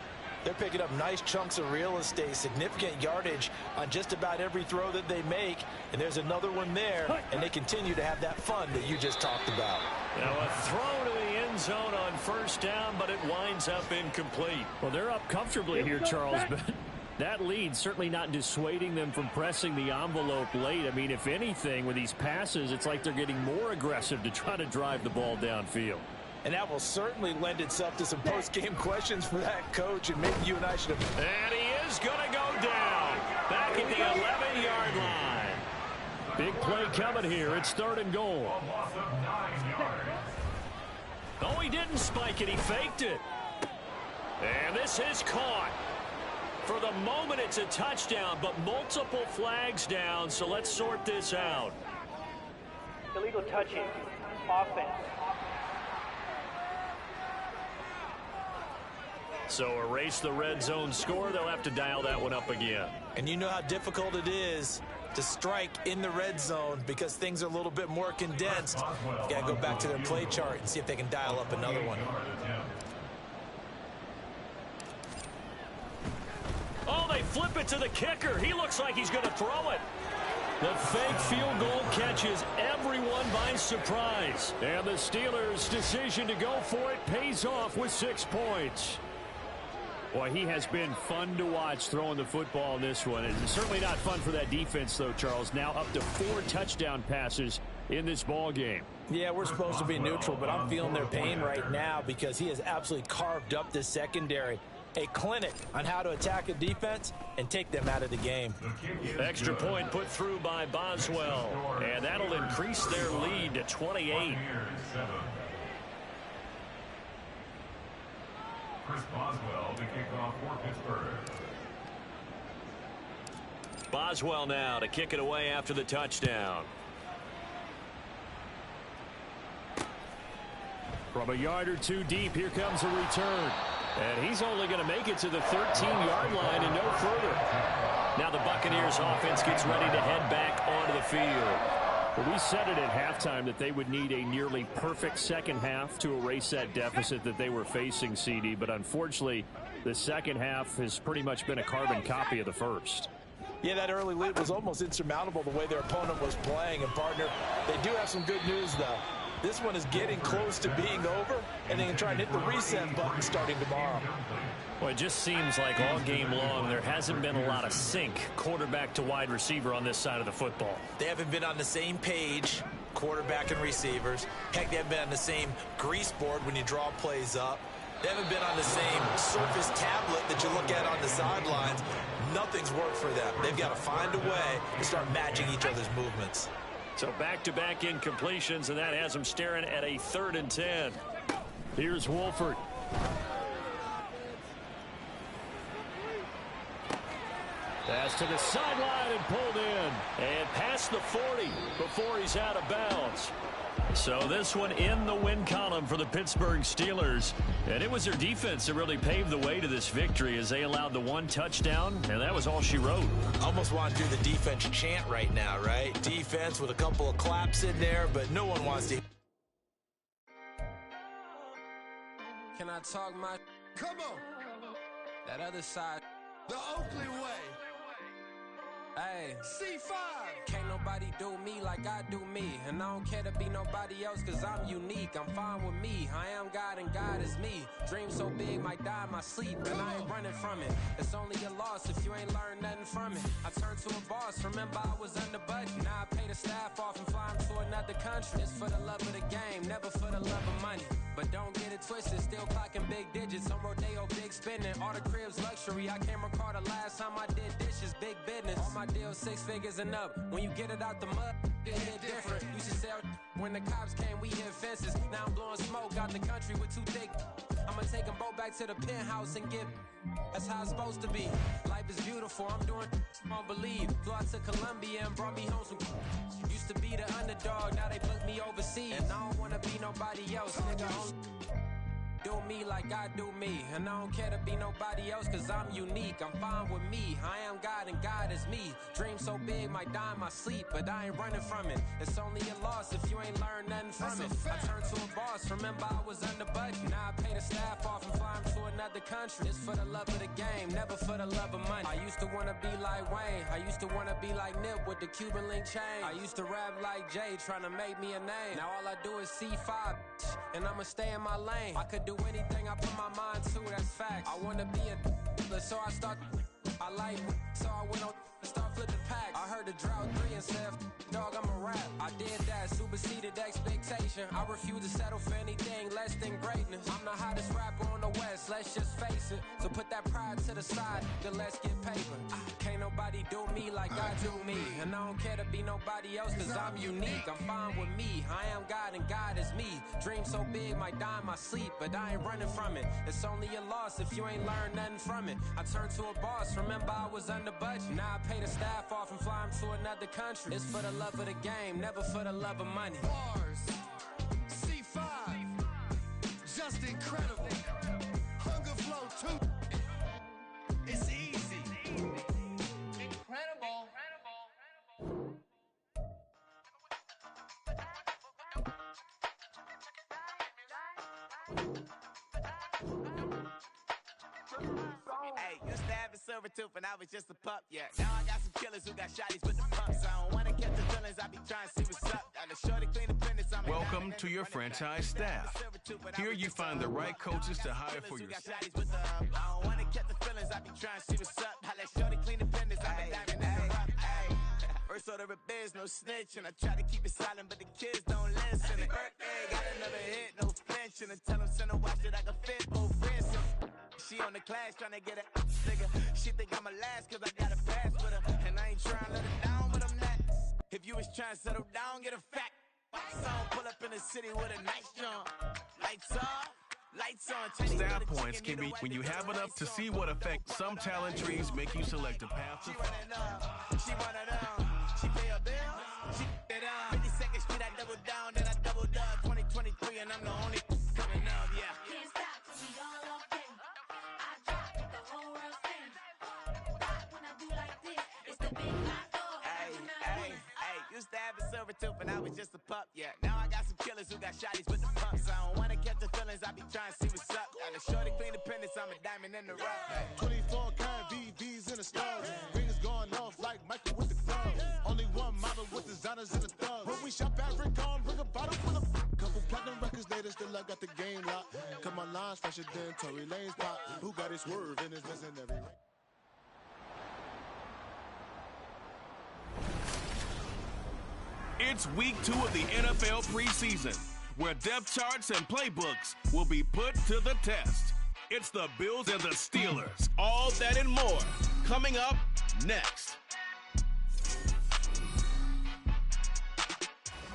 Speaker 4: they're picking up nice chunks of real estate, significant yardage on just about every throw that they make. And there's another one there, and they continue to have that fun that you just talked about.
Speaker 2: Now a throw to the end zone on first down, but it winds up incomplete. Well, they're up comfortably here, Charles, but that lead certainly not dissuading them from pressing the envelope late. I mean, if anything, with these passes, it's like they're getting more aggressive to try to drive the ball downfield.
Speaker 4: And that will certainly lend itself to some post-game questions for that coach, and maybe you and I should have.
Speaker 2: And he is going to go down back at the 11-yard line. Big play coming here. It's 3rd and goal.
Speaker 5: A loss of 9 yards.
Speaker 1: Oh, he didn't spike it. He faked it. And this is caught. For the moment, it's a touchdown, but multiple flags down, so let's sort this out.
Speaker 3: Illegal touching. Offense.
Speaker 1: So erase the red zone score. They'll have to dial that one up again.
Speaker 4: And you know how difficult it is to strike in the red zone because things are a little bit more condensed. You got to go back to their play chart and see if they can dial up another one.
Speaker 1: Oh, they flip it to the kicker. He looks like he's going to throw it. The fake field goal catches everyone by surprise.
Speaker 2: And the Steelers' decision to go for it pays off with 6 points. Boy, he has been fun to watch throwing the football in this one. It's certainly not fun for that defense, though, Charles. Now up to 4 touchdown passes in this ball game.
Speaker 4: Yeah, we're supposed to be neutral, but I'm feeling their pain right now because he has absolutely carved up this secondary. A clinic on how to attack a defense and take them out of the game.
Speaker 1: Extra point put through by Boswell, and that'll increase their lead to 28.
Speaker 5: Chris Boswell, the kickoff for Pittsburgh.
Speaker 1: Boswell now to kick it away after the touchdown.
Speaker 2: From a yard or 2 deep, here comes a return. And he's only going to make it to the 13-yard line and no further.
Speaker 1: Now the Buccaneers offense gets ready to head back onto the field.
Speaker 2: Well, we said it at halftime that they would need a nearly perfect second half to erase that deficit that they were facing, CD. But unfortunately, the second half has pretty much been a carbon copy of the first.
Speaker 4: Yeah, that early lead was almost insurmountable the way their opponent was playing. And, partner, they do have some good news, though. This one is getting close to being over, and they can try and hit the reset button starting tomorrow.
Speaker 1: Well, it just seems like all game long there hasn't been a lot of sync quarterback to wide receiver on this side of the football.
Speaker 4: They haven't been on the same page, quarterback and receivers. Heck, they haven't been on the same grease board when you draw plays up. They haven't been on the same Surface tablet that you look at on the sidelines. Nothing's worked for them. They've got to find a way to start matching each other's movements.
Speaker 1: So back-to-back incompletions, and that has them staring at a 3rd and 10.
Speaker 2: Here's Wolford.
Speaker 1: Pass to the sideline and pulled in. And past the 40 before he's out of bounds. So this one in the win column for the Pittsburgh Steelers. And it was their defense that really paved the way to this victory as they allowed the 1 touchdown, and that was all she wrote.
Speaker 4: Almost want to do the defense chant right now, right? Defense with a couple of claps in there, but no one wants to.
Speaker 6: Can I talk my... Come on. That other side. The Oakley way. Hey, C5. Can't nobody do me like I do me. And I don't care to be nobody else cause I'm unique. I'm fine with me. I am God and God is me. Dream so big might die in my sleep. And I ain't running from it. It's only a loss if you ain't learned nothing from it. I turned to a boss. Remember I was under budget. Now I pay the staff off and fly them to another country. It's for the love of the game, never for the love of money. But don't get it twisted, still clocking big digits. On Rodeo, big spending. All the cribs luxury. I can't recall the last time I did dishes. Big business. All my deals 6 figures and up. When you get it out the mud, it hit different. Used to sell when the cops came, we hit fences. Now I'm blowing smoke out the country with 2 thick. I'ma take them both back to the penthouse and get. That's how it's supposed to be. Life is beautiful. I'm doing won't believe. Flew out to Colombia and brought me home some. Used to be the underdog, now they book me overseas. And I don't wanna be nobody else, nigga. Do me like I do me. And I don't care to be nobody else cause I'm unique. I'm fine with me. I am God and God is me. Dream so big might die in my sleep, but I ain't running from it. It's only a loss if you ain't learned nothing from it. I turned to a boss. Remember I was under budget. Now I pay the staff off and fly them to another country. It's for the love of the game, never for the love of money. I used to wanna be like Wayne. I used to wanna be like Nip with the Cuban link chain. I used to rap like Jay, trying to make me a name. Now all I do is C5, and I'ma stay in my lane. I could do anything I put my mind to, that's facts. I wanna be a so I start. I like, so I went on start split the pack. I heard the drought 3 and said, dog, I'm a rap. I did that, superseded expectation. I refuse to settle for anything less than greatness. I'm the hottest rapper on the West, let's just face it. So put that pride to the side, then let's get paper. Can't nobody do me like I do me. And I don't care to be nobody else, cause I'm unique. I'm fine with me, I am God and God is me. Dream so big, might die in my sleep, but I ain't running from it. It's only a loss if you ain't learned nothing from it. I turned to a boss, remember I was under budget. Now I pay the staff off and fly them to another country. It's for the love of the game, never for the love of money.
Speaker 7: Bars, C5, just incredible. Hunger Flow 2, it's easy. Incredible.
Speaker 8: Hey, used to have a silver tooth and I was just a pup, yeah. Now I got some killers who got shotties with the pumps. I don't wanna catch the feelings, I be trying to see what's up. Got a shorty clean the business, I'm
Speaker 9: Welcome to your franchise staff. Here you find the right coaches to hire for your staff.
Speaker 8: I don't wanna catch the feelings, I be trying to see what's up. I let shorty clean the business, I'm a diamond in the rough. First order of biz, no snitch, and I try to keep it silent, but the kids don't listen. Birthday, got another hit, no flinch, and I tell them send a watch that I can fit both wrists. She on the class trying to get it nigga. She think I'm a last cause I got a pass with her. And I ain't trying to let her down, but I'm not. If you was trying to settle down, get a fact. Song pull up in the city with a nice jump. Lights off, lights on.
Speaker 9: Staff points can be when you have enough to see what effect some talent trees make you select a path to.
Speaker 8: She run it up. She pay her bills. She it up. 52nd Street, I double down, then I doubled up. 2023, and I'm the only coming up, yeah.
Speaker 10: Can't stop till we all off in. I drop it, the whole world sings. Rock when I do like this, it's the big lock door.
Speaker 8: Hey, used to have a silver tooth and I was just a pup, yeah. Now I got some killers who got shotties with the pumps. I don't wanna catch the feelings, I be trying to see what's up. Got a shorty clean the pendants, I'm a diamond in the rough.
Speaker 7: 24 kind VVs in the stars. Ringers going off like Michael with the club. Only one model with designers in the thugs. When we shop at Rick on, bring a bottle full of couple platinum records later, still I got the game locked. Cause my lines fresher than Tory Lane's pop. Who got his swerve and is missing every ring.
Speaker 9: It's week 2 of the NFL preseason, where depth charts and playbooks will be put to the test. It's the Bills and the Steelers. All that and more coming up next.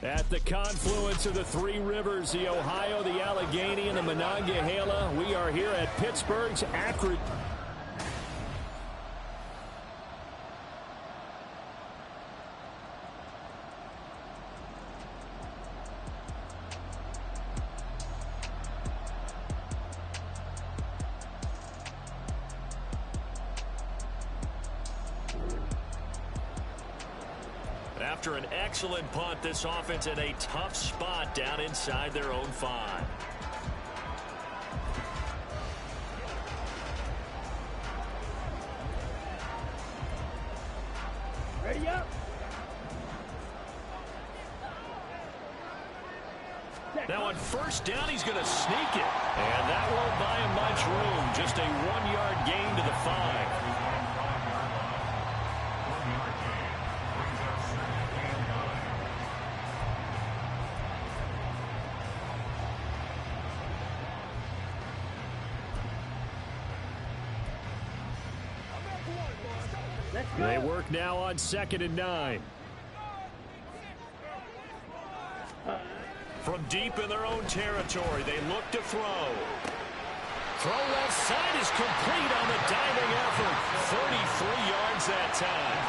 Speaker 2: At the confluence of the three rivers, the Ohio, the Allegheny, and the Monongahela, we are here at Pittsburgh's Akron.
Speaker 1: After an excellent punt, this offense in a tough spot down inside their own 5.
Speaker 3: Ready up.
Speaker 1: Now on first down, he's going to sneak it. And that won't buy him much room. Just a 1-yard gain to the 5.
Speaker 2: They work now on 2nd and 9.
Speaker 1: From deep in their own territory, they look to throw. Throw left side is complete on the diving effort. 33 yards that time.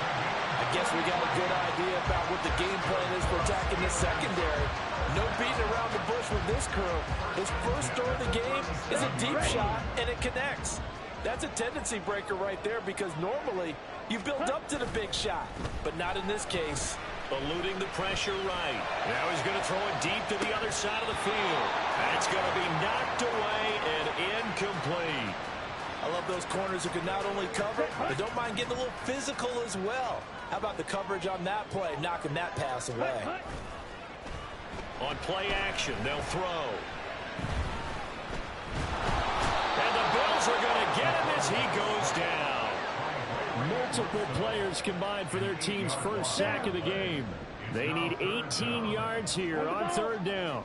Speaker 4: I guess we got a good idea about what the game plan is for attacking the secondary. No beating around the bush with this crew. His first throw of the game is a deep shot, and it connects. That's a tendency breaker right there because normally you build up to the big shot, but not in this case.
Speaker 1: Eluding the pressure right. Now he's going to throw it deep to the other side of the field. That's going to be knocked away and incomplete.
Speaker 4: I love those corners who can not only cover, but don't mind getting a little physical as well. How about the coverage on that play, knocking that pass away?
Speaker 1: On play action, they'll throw. And the Bills are going to get him as he goes down.
Speaker 2: Multiple players combined for their team's first sack of the game. They need 18 yards here on third down.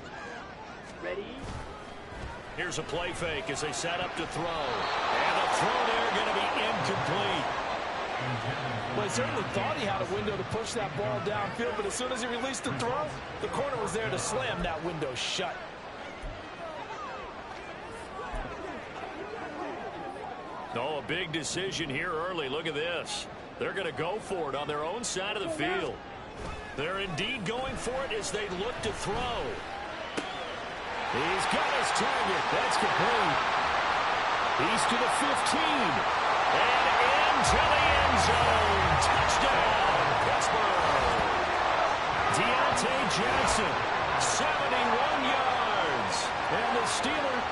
Speaker 3: Ready?
Speaker 1: Here's a play fake as they set up to throw. And the throw there going to be incomplete.
Speaker 4: Well, he certainly thought he had a window to push that ball downfield, but as soon as he released the throw, the corner was there to slam that window shut.
Speaker 1: Oh, a big decision here early. Look at this. They're going to go for it on their own side of the field. They're indeed going for it as they look to throw. He's got his target. That's complete. He's to the 15. And into the end zone. Touchdown, Pittsburgh. Deontay Johnson, 71 yards. And the Steelers.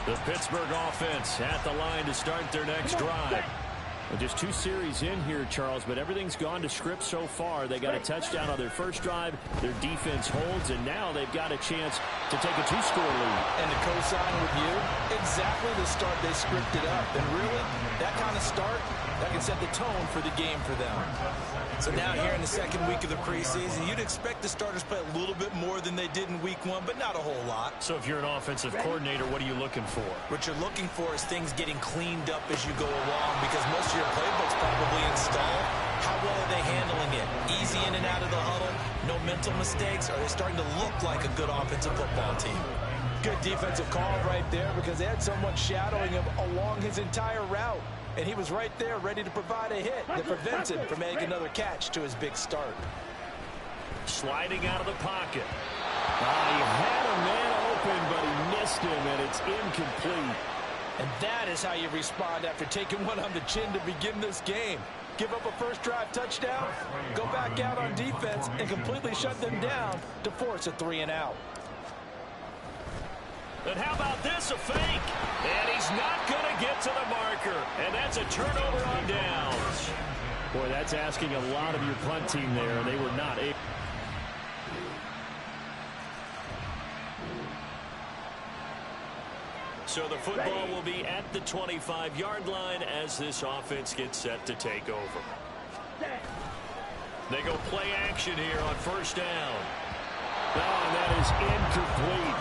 Speaker 1: The Pittsburgh offense at the line to start their next drive. Well, just 2 series in here, Charles, but everything's gone to script so far. They got a touchdown on their first drive. Their defense holds, and now they've got a chance to take a 2-score lead.
Speaker 4: And to co-sign with you, exactly the start they scripted up. And really, that kind of start, that can set the tone for the game for them.
Speaker 11: So now here in the second week of the preseason, you'd expect the starters play a little bit more than they did in week 1, but not a whole lot.
Speaker 1: So if you're an offensive coordinator, what are you looking for?
Speaker 11: What you're looking for is things getting cleaned up as you go along, because most of your playbook's probably installed. How well are they handling it? Easy in and out of the huddle, no mental mistakes? Are they starting to look like a good offensive football team?
Speaker 4: Good defensive call right there, because they had someone shadowing him along his entire route. And he was right there ready to provide a hit that prevents him from making another catch to his big start.
Speaker 1: Sliding out of the pocket.
Speaker 2: He had a man open, but he missed him, and it's incomplete.
Speaker 4: And that is how you respond after taking one on the chin to begin this game. Give up a first drive touchdown, go back out on defense, and completely shut them down to force a 3-and-out.
Speaker 1: And how about this, a fake? And he's not going to get to the marker. And that's a turnover on downs.
Speaker 2: Boy, that's asking a lot of your punt team there, and they were not able.
Speaker 1: So the football will be at the 25-yard line as this offense gets set to take over. They go play action here on first down.
Speaker 2: Oh, and that is incomplete.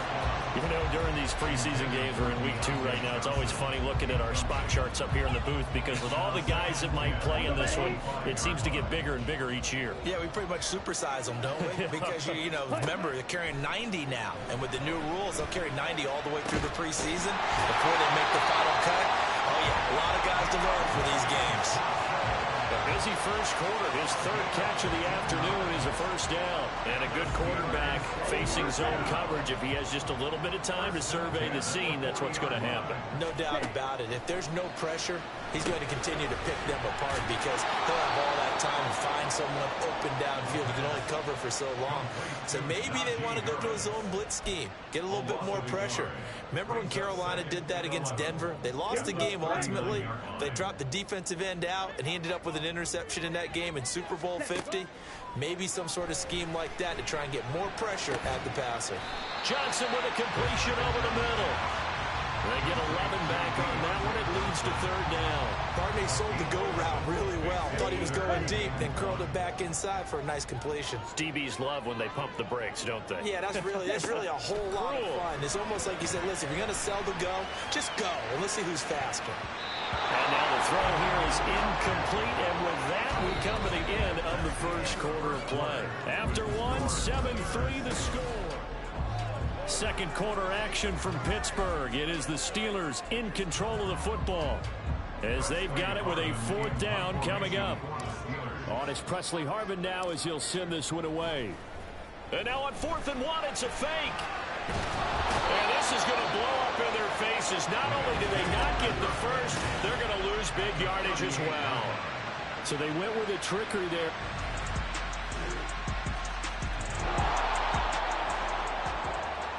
Speaker 1: You know, during these preseason games, we're in week 2 right now. It's always funny looking at our spot charts up here in the booth, because with all the guys that might play in this one, it seems to get bigger and bigger each year.
Speaker 11: Yeah, we pretty much supersize them, don't we? Because, you know, remember, they're carrying 90 now. And with the new rules, they'll carry 90 all the way through the preseason before they make the final cut. Oh, yeah, a lot of guys to learn for these games.
Speaker 1: A busy first quarter. His 3rd catch of the afternoon is a first down. And a good quarterback facing zone coverage. If he has just a little bit of time to survey the scene, that's what's going to happen.
Speaker 11: No doubt about it. If there's no pressure, he's going to continue to pick them apart, because he'll have all that time to find someone open downfield. He can only cover for so long. So maybe they want to go to a zone blitz scheme, get a little bit more pressure. Remember when Carolina did that against Denver? They lost the game ultimately. They dropped the defensive end out, and he ended up with an interception in that game in Super Bowl 50. Maybe some sort of scheme like that to try and get more pressure at the passer.
Speaker 1: Johnson with a completion over the middle. They get 11 back on that one. It leads to 3rd down.
Speaker 11: Barney sold the go route really well. Thought he was going deep, then curled it back inside for a nice completion.
Speaker 1: DBs love when they pump the brakes, don't they?
Speaker 11: Yeah, that's really a whole lot of fun. It's almost like you said, listen, if you're going to sell the go, just go, and let's see who's faster.
Speaker 1: And now the throw here is incomplete, and with that, we come to the end of the first quarter of play. After 7-3 the score. Second quarter action from Pittsburgh. It is the Steelers in control of the football, as they've got it with a 4th down coming up.
Speaker 2: On is Presley Harvin now, as he'll send this one away.
Speaker 1: And now on 4th and 1, it's a fake. And this is going to blow up in their faces. Not only did they not get the first, they're going to lose big yardage as well.
Speaker 2: So they went with a trickery there.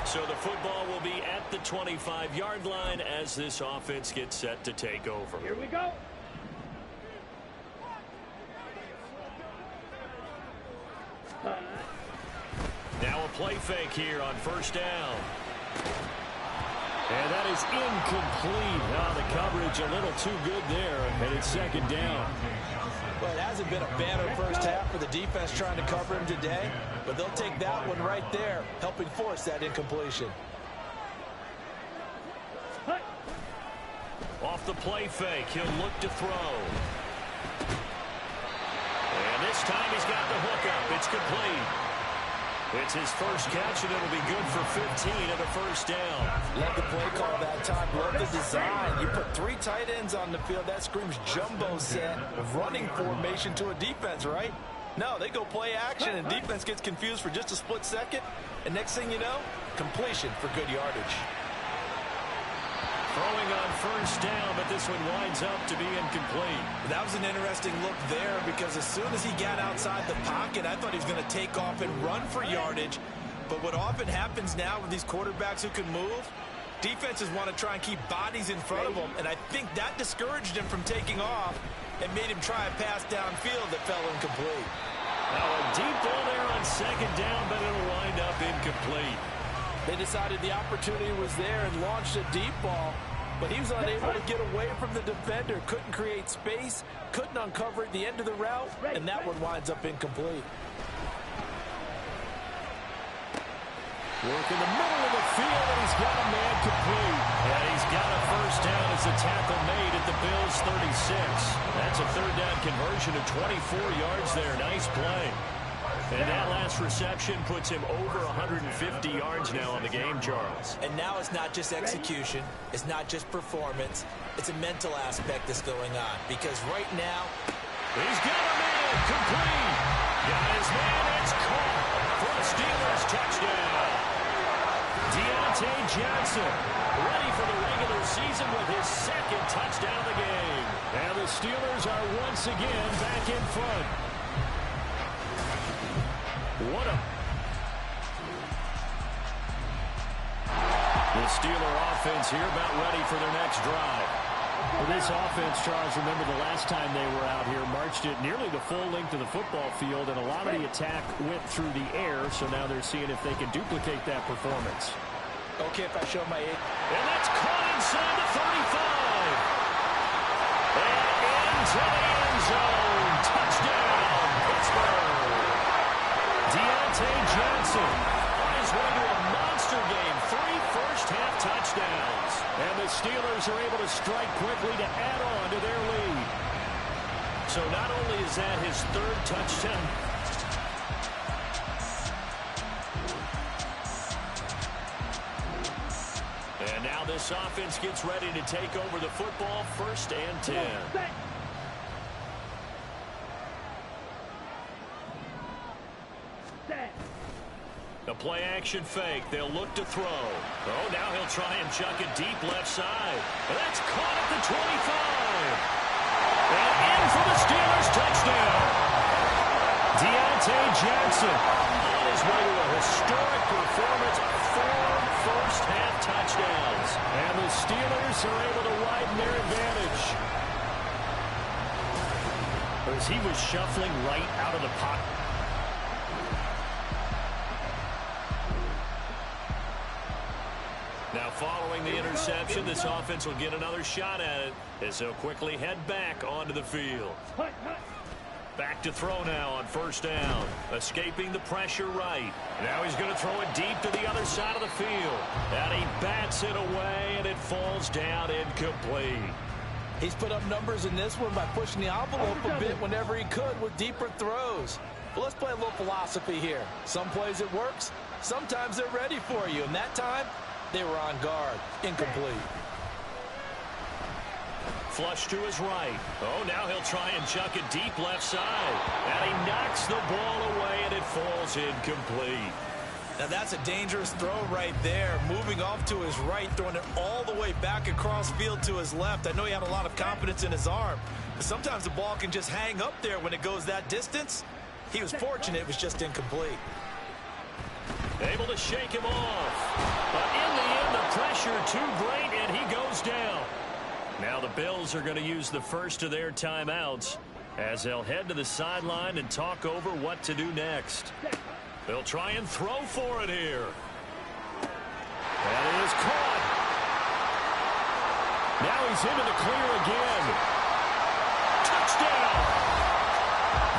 Speaker 1: So the football will be at the 25-yard line as this offense gets set to take over.
Speaker 3: Here we go.
Speaker 1: Now a play fake here on first down.
Speaker 2: And that is incomplete. Oh, the coverage a little too good there, and it's second down.
Speaker 4: Well, it hasn't been a banner first half for the defense trying to cover him today, but they'll take that one right there, helping force that incompletion.
Speaker 1: Off the play fake, he'll look to throw. And this time he's got the hook up. It's complete. It's his first catch, and it'll be good for 15 and a first down.
Speaker 4: Love the play call that time. Love the design. You put 3 tight ends on the field. That screams jumbo set, running formation to a defense, right? No, they go play action, and defense gets confused for just a split second. And next thing you know, completion for good yardage.
Speaker 1: Throwing on first down, but this one winds up to be incomplete.
Speaker 4: That was an interesting look there because as soon as he got outside the pocket, I thought he was going to take off and run for yardage. But what often happens now with these quarterbacks who can move, defenses want to try and keep bodies in front of them, and I think that discouraged him from taking off and made him try a pass downfield that fell incomplete.
Speaker 1: Now a deep ball there on second down, but it'll wind up incomplete.
Speaker 4: They decided the opportunity was there and launched a deep ball, but he was unable to get away from the defender, couldn't create space, couldn't uncover at the end of the route, and that one winds up incomplete.
Speaker 2: Work in the middle of the field, and he's got a man complete.
Speaker 1: And he's got a first down as the tackle made at the Bills' 36. That's a third down conversion of 24 yards there. Nice play. And that last reception puts him over 150 yards now on the game, Charles.
Speaker 11: And now it's not just execution. It's not just performance. It's a mental aspect that's going on. Because right now,
Speaker 1: he's got a man complete. Got his man. It's caught for a Steelers touchdown. Deontay Johnson ready for the regular season with his second touchdown of the game.
Speaker 2: And the Steelers are once again back in front.
Speaker 1: The Steeler offense here about ready for their next drive.
Speaker 2: Well, this offense, Charles, remember the last time they were out here, marched it nearly the full length of the football field, and a lot of the attack went through the air, so now they're seeing if they can duplicate that performance.
Speaker 4: Okay, if I show my age.
Speaker 1: And that's caught inside the 35. And into the end zone. Touchdown, Pittsburgh. Deontay Johnson on his way to a monster game. 3 first-half touchdowns.
Speaker 2: And the Steelers are able to strike quickly to add on to their lead.
Speaker 1: So not only is that his third touchdown, and now this offense gets ready to take over the football. 1st and 10. A play-action fake. They'll look to throw. Oh, now he'll try and chuck it deep left side. And that's caught at the 25. And in for the Steelers touchdown. Deontay Johnson on his way to a historic performance. 4 first-half touchdowns.
Speaker 2: And the Steelers are able to widen their advantage.
Speaker 1: As he was shuffling right out of the pocket. Now following the interception, this offense will get another shot at it as they'll quickly head back onto the field. Back to throw now on 1st down. Escaping the pressure right. Now he's going to throw it deep to the other side of the field. And he bats it away, and it falls down incomplete.
Speaker 4: He's put up numbers in this one by pushing the envelope a bit whenever he could with deeper throws. But let's play a little philosophy here. Some plays it works. Sometimes they're ready for you. And that time, they were on guard. Incomplete.
Speaker 1: Flush to his right. Oh, now he'll try and chuck it deep left side. And he knocks the ball away, and it falls incomplete.
Speaker 4: Now that's a dangerous throw right there. Moving off to his right, throwing it all the way back across field to his left. I know he had a lot of confidence in his arm. But sometimes the ball can just hang up there when it goes that distance. He was fortunate it was just incomplete.
Speaker 1: Able to shake him off. But in the end, the pressure too great, and he goes down. Now the Bills are going to use the first of their timeouts as they'll head to the sideline and talk over what to do next. They'll try and throw for it here. That is caught.
Speaker 2: Now he's into the clear again. Touchdown!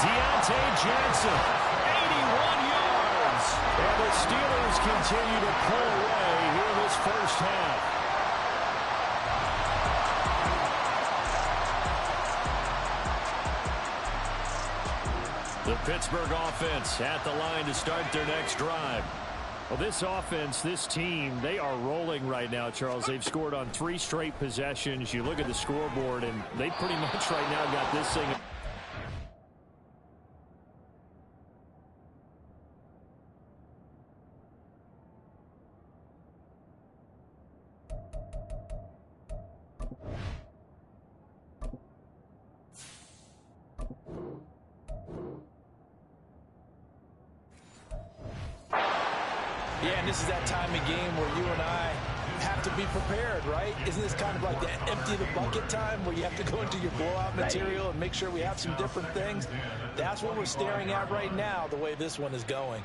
Speaker 2: Deontay Johnson, 81 yards. And the Steelers continue to pull away here in this first half. The Pittsburgh offense at the line to start their next drive. Well, this offense, this team, they are rolling right now, Charles. They've scored on 3 straight possessions. You look at the scoreboard, and they pretty much right now got this thing.
Speaker 4: Yeah, and this is that time of game where you and I have to be prepared, right? Isn't this kind of like the empty the bucket time where you have to go into your blowout material and make sure we have some different things? That's what we're staring at right now, the way this one is going.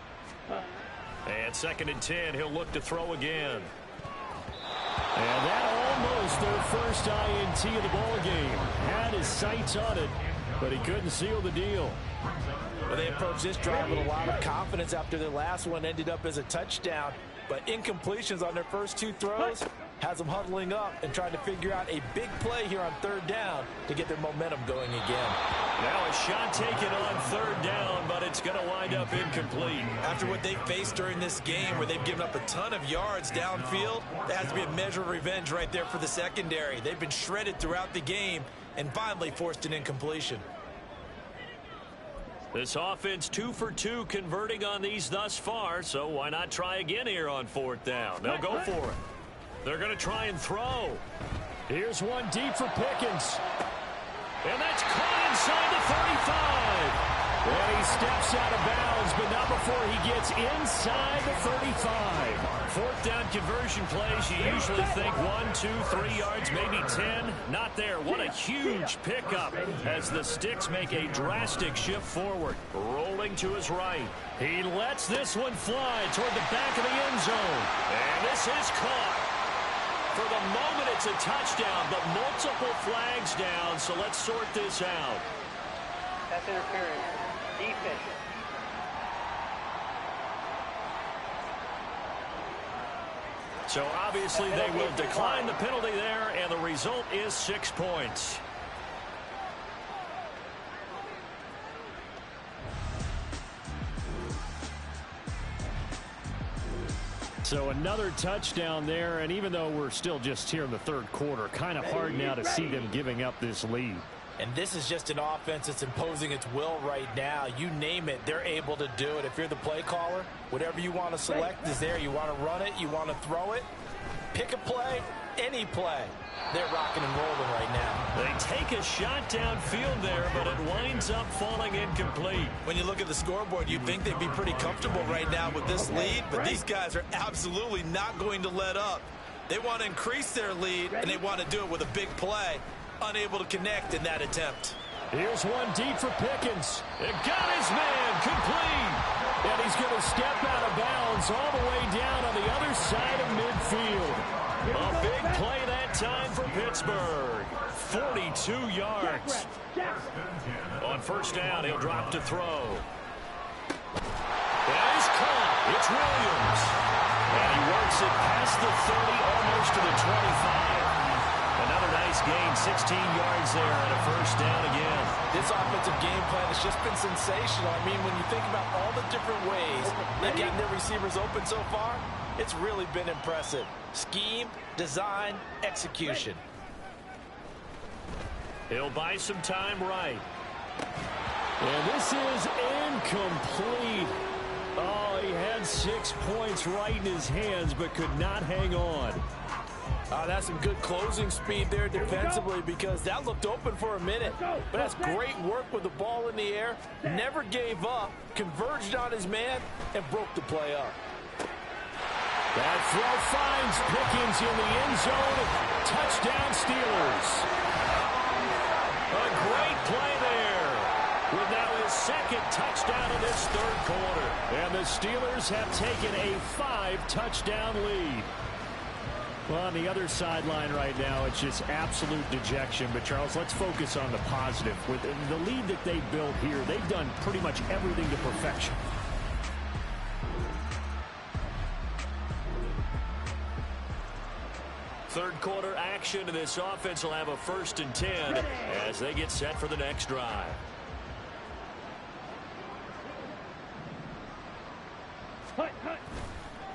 Speaker 1: And 2nd and 10, he'll look to throw again.
Speaker 2: And that almost their first INT of the ball game. Had his sights on it, but he couldn't seal the deal.
Speaker 4: Well, they approached this drive with a lot of confidence after their last one ended up as a touchdown. But incompletions on their first 2 throws has them huddling up and trying to figure out a big play here on 3rd down to get their momentum going again.
Speaker 1: Now a shot taken on 3rd down, but it's going to wind up incomplete.
Speaker 11: After what they faced during this game where they've given up a ton of yards downfield, there has to be a measure of revenge right there for the secondary. They've been shredded throughout the game and finally forced an incompletion.
Speaker 1: This offense 2 for 2 converting on these thus far, so why not try again here on 4th down? They'll go for it. They're going to try and throw.
Speaker 2: Here's one deep for Pickens. And that's caught inside the 35. And he steps out of bounds, but not before he gets inside the 35.
Speaker 1: 4th down conversion plays, you usually think 1, 2, 3 yards, maybe 10. Not there. What a huge pickup as the Sticks make a drastic shift forward. Rolling to his right. He lets this one fly toward the back of the end zone. And this is caught. For the moment, it's a touchdown, but multiple flags down, so let's sort this out.
Speaker 3: That's interference. Defense.
Speaker 1: So obviously they will decline the penalty there, and the result is 6 points.
Speaker 2: So another touchdown there, and even though we're still just here in the 3rd quarter, kind of hard now to see them giving up this lead.
Speaker 4: And this is just an offense that's imposing its will right now. You name it, they're able to do it. If you're the play caller, whatever you want to select is there. You want to run it, you want to throw it, pick a play, any play. They're rocking and rolling right now.
Speaker 1: They take a shot downfield there, but it winds up falling incomplete.
Speaker 11: When you look at the scoreboard, you'd think they'd be pretty comfortable right now with this lead, but these guys are absolutely not going to let up. They want to increase their lead, and they want to do it with a big play. Unable to connect in that attempt.
Speaker 2: Here's one deep for Pickens.
Speaker 1: It got his man complete.
Speaker 2: And he's going to step out of bounds all the way down on the other side of midfield.
Speaker 1: A big play that time for Pittsburgh. 42 yards. On 1st down, he'll drop to throw. That is caught. It's Williams. And he works it past the 30, almost to the 25. Another nice gain, 16 yards there, and a 1st down again.
Speaker 4: This offensive game plan has just been sensational. I mean, when you think about all the different ways they're getting their receivers open so far, it's really been impressive. Scheme, design, execution.
Speaker 1: He'll buy some time right.
Speaker 2: And this is incomplete. Oh, he had 6 points right in his hands, but could not hang on.
Speaker 4: That's some good closing speed there defensively because that looked open for a minute. But that's great work with the ball in the air. Never gave up, converged on his man, and broke the play up.
Speaker 2: That throw finds Pickens in the end zone. Touchdown Steelers.
Speaker 1: A great play there. With now his 2nd touchdown of this 3rd quarter.
Speaker 2: And the Steelers have taken a 5-touchdown lead. Well, on the other sideline right now, it's just absolute dejection. But, Charles, let's focus on the positive. With the lead that they built here, they've done pretty much everything to perfection.
Speaker 1: Third quarter action, and this offense will have a 1st and 10 as they get set for the next drive.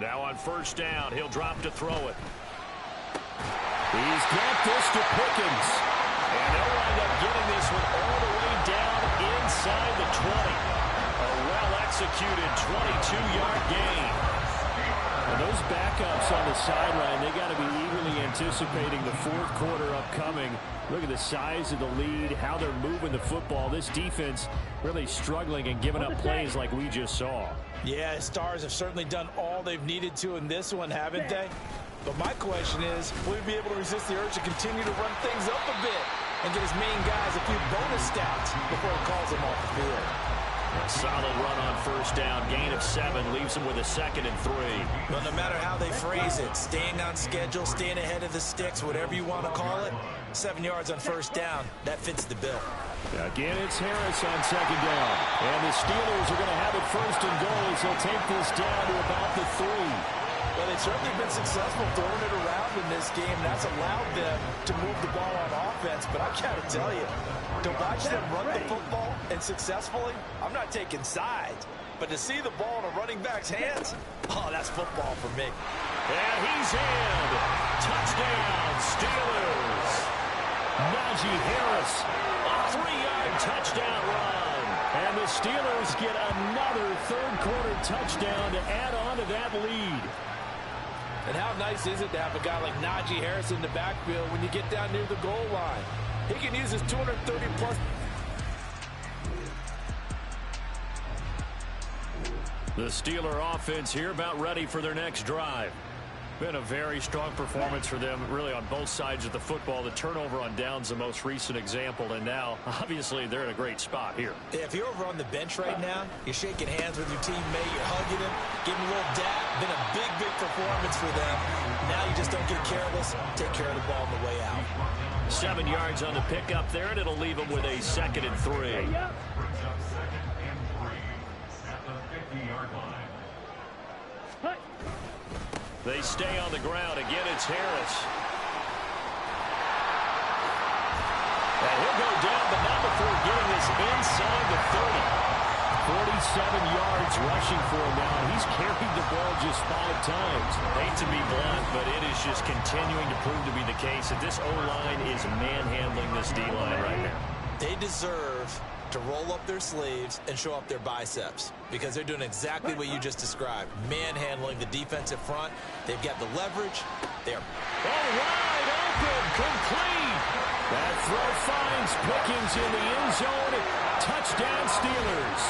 Speaker 1: Now on 1st down, he'll drop to throw it.
Speaker 2: He's got this to Pickens.
Speaker 1: And they'll wind up getting this one all the way down inside the 20. A well-executed 22-yard gain.
Speaker 2: And those backups on the sideline, they got to be eagerly anticipating the 4th quarter upcoming. Look at the size of the lead, how they're moving the football. This defense really struggling and giving up plays like we just saw.
Speaker 4: Yeah, Stars have certainly done all they've needed to in this one, haven't they? But my question is, will he be able to resist the urge to continue to run things up a bit and get his main guys a few bonus stats before he calls them off the field?
Speaker 1: A solid run on 1st down. Gain of 7 leaves him with a 2nd and 3.
Speaker 11: Well, no matter how they phrase it, staying on schedule, staying ahead of the sticks, whatever you want to call it, 7 yards on 1st down, that fits the bill.
Speaker 2: Again, it's Harris on 2nd down. And the Steelers are going to have it 1st and goal as they'll take this down to about the 3.
Speaker 4: Well, they've certainly been successful throwing it around in this game. That's allowed them to move the ball on offense. But I got to tell you, to watch them run the football and successfully, I'm not taking sides. But to see the ball in a running back's hands, oh, that's football for me.
Speaker 1: And he's in. Touchdown, Steelers.
Speaker 2: Najee Harris,
Speaker 1: a 3-yard touchdown run.
Speaker 2: And the Steelers get another 3rd quarter touchdown to add on to that lead.
Speaker 4: And how nice is it to have a guy like Najee Harris in the backfield when you get down near the goal line? He can use his 230-plus.
Speaker 1: The Steeler offense here about ready for their next drive. Been a very strong performance for them, really, on both sides of the football. The turnover on downs, the most recent example, and now, obviously, they're in a great spot here.
Speaker 11: Yeah, if you're over on the bench right now, you're shaking hands with your teammate, you're hugging him, giving him a little dab. Been a big, big performance for them. Now you just don't get careless. Take care of the ball on the way out.
Speaker 1: 7 yards on the pickup there, and it'll leave them with a 2nd and 3. They stay on the ground. Again, it's Harris. And he'll go down, but not before getting this inside the 30.
Speaker 2: 47 yards rushing for him now. He's carried the ball just 5 times.
Speaker 1: Hate to be blunt, but it is just continuing to prove to be the case that this O-line is manhandling this D-line right now.
Speaker 11: They deserve to roll up their sleeves and show up their biceps because they're doing exactly what you just described. Manhandling the defensive front. They've got the leverage. They're
Speaker 1: wide open, complete.
Speaker 2: That throw finds Pickens in the end zone. Touchdown, Steelers.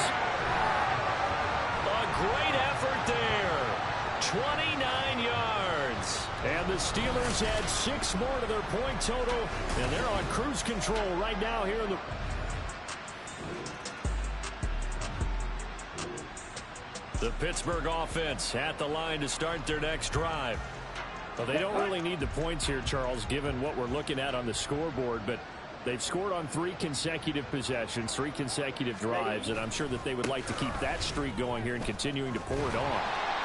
Speaker 1: A great effort there. 29 yards.
Speaker 2: And the Steelers add 6 more to their point total, and they're on cruise control right now here in the...
Speaker 1: The Pittsburgh offense at the line to start their next drive.
Speaker 2: Well, they don't really need the points here, Charles, given what we're looking at on the scoreboard, but they've scored on 3 consecutive possessions, 3 consecutive drives, and I'm sure that they would like to keep that streak going here and continuing to pour it on.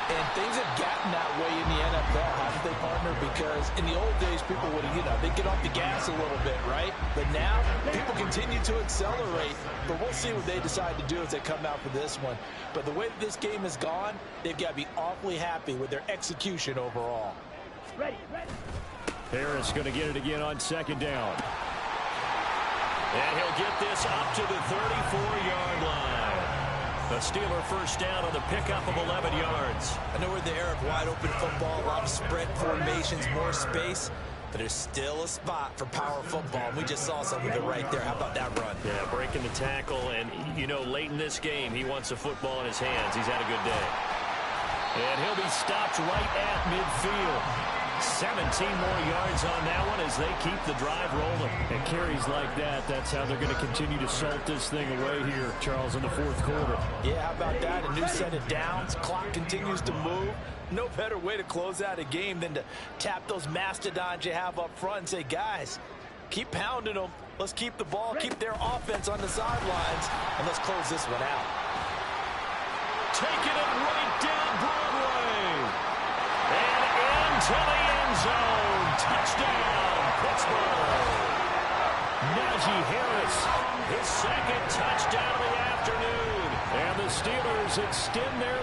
Speaker 4: And things have gotten that way in the NFL, haven't they, partner? Because in the old days, people would, they'd get off the gas a little bit, right? But now, people continue to accelerate. But we'll see what they decide to do as they come out for this one. But the way that this game has gone, they've got to be awfully happy with their execution overall.
Speaker 10: Ready.
Speaker 2: Harris going to get it again on 2nd down.
Speaker 1: And he'll get this up to the 34-yard line. A Steeler 1st down on the pickup of 11 yards.
Speaker 11: I know we're in the era of wide-open football, a lot of spread formations, more space, but there's still a spot for power football. And we just saw some of it right there. How about that run?
Speaker 1: Yeah, breaking the tackle, and, late in this game, he wants the football in his hands. He's had a good day. And he'll be stopped right at midfield. 17 more yards on that one as they keep the drive rolling.
Speaker 2: And carries like that, that's how they're going to continue to salt this thing away here, Charles, in the fourth quarter.
Speaker 4: Yeah, how about that? A new set of downs. Clock continues to move. No better way to close out a game than to tap those mastodons you have up front and say, guys, keep pounding them. Let's keep the ball, keep their offense on the sidelines, and let's close this one out.
Speaker 1: Taking it right down Broadway. And into the end zone. Touchdown, Pittsburgh. Najee Harris, his second touchdown of the afternoon.
Speaker 2: And the Steelers extend their...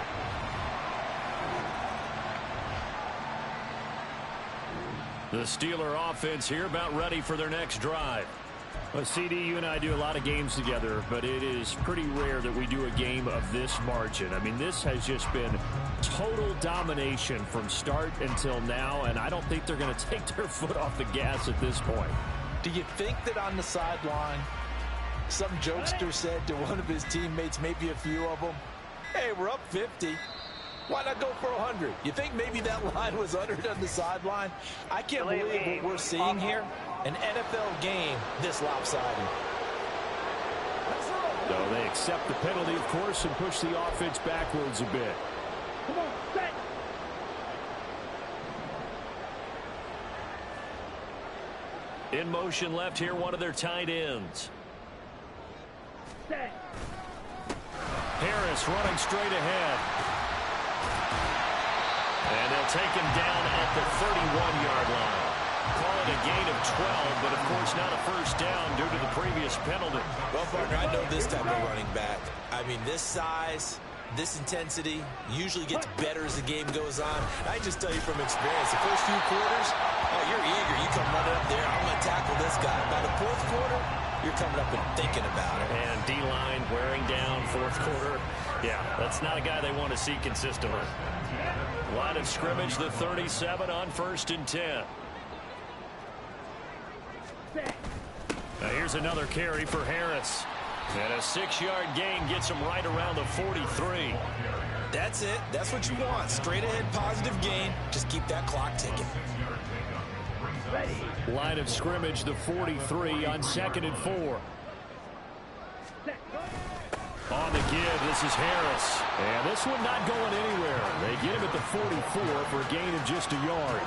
Speaker 1: The Steeler offense here about ready for their next drive.
Speaker 2: Well, CD, you and I do a lot of games together, but it is pretty rare that we do a game of this margin. I mean, this has just been total domination from start until now, and I don't think they're going to take their foot off the gas at this point.
Speaker 4: Do you think that on the sideline, some jokester said to one of his teammates, maybe a few of them, hey, we're up 50. Why not go for 100? You think maybe that line was uttered on the sideline? I can't believe what we're seeing here. An NFL game this lopsided.
Speaker 2: So they accept the penalty, of course, and push the offense backwards a bit.
Speaker 3: Come on, set.
Speaker 1: In motion left here, one of their tight ends.
Speaker 3: Set.
Speaker 1: Harris running straight ahead. And they'll take him down at the 31-yard line. Call it a gain of 12, but of course not a first down due to the previous penalty.
Speaker 11: Well, partner, I know this type of running back. I mean, this size, this intensity usually gets better as the game goes on. I just tell you from experience, the first few quarters, oh, you're eager. You come running up there, I'm going to tackle this guy. By the fourth quarter, you're coming up and thinking about it.
Speaker 1: And D-line wearing down fourth quarter. Yeah, that's not a guy they want to see consistently. Line of scrimmage, the 37 on 1st and 10. Now here's another carry for Harris. And a 6-yard gain gets him right around the 43.
Speaker 11: That's it. That's what you want. Straight ahead positive gain. Just keep that clock ticking.
Speaker 2: Line of scrimmage, the 43 on 2nd and 4.
Speaker 1: On the give, this is Harris.
Speaker 2: And this one not going anywhere. They get him at the 44 for a gain of just a yard.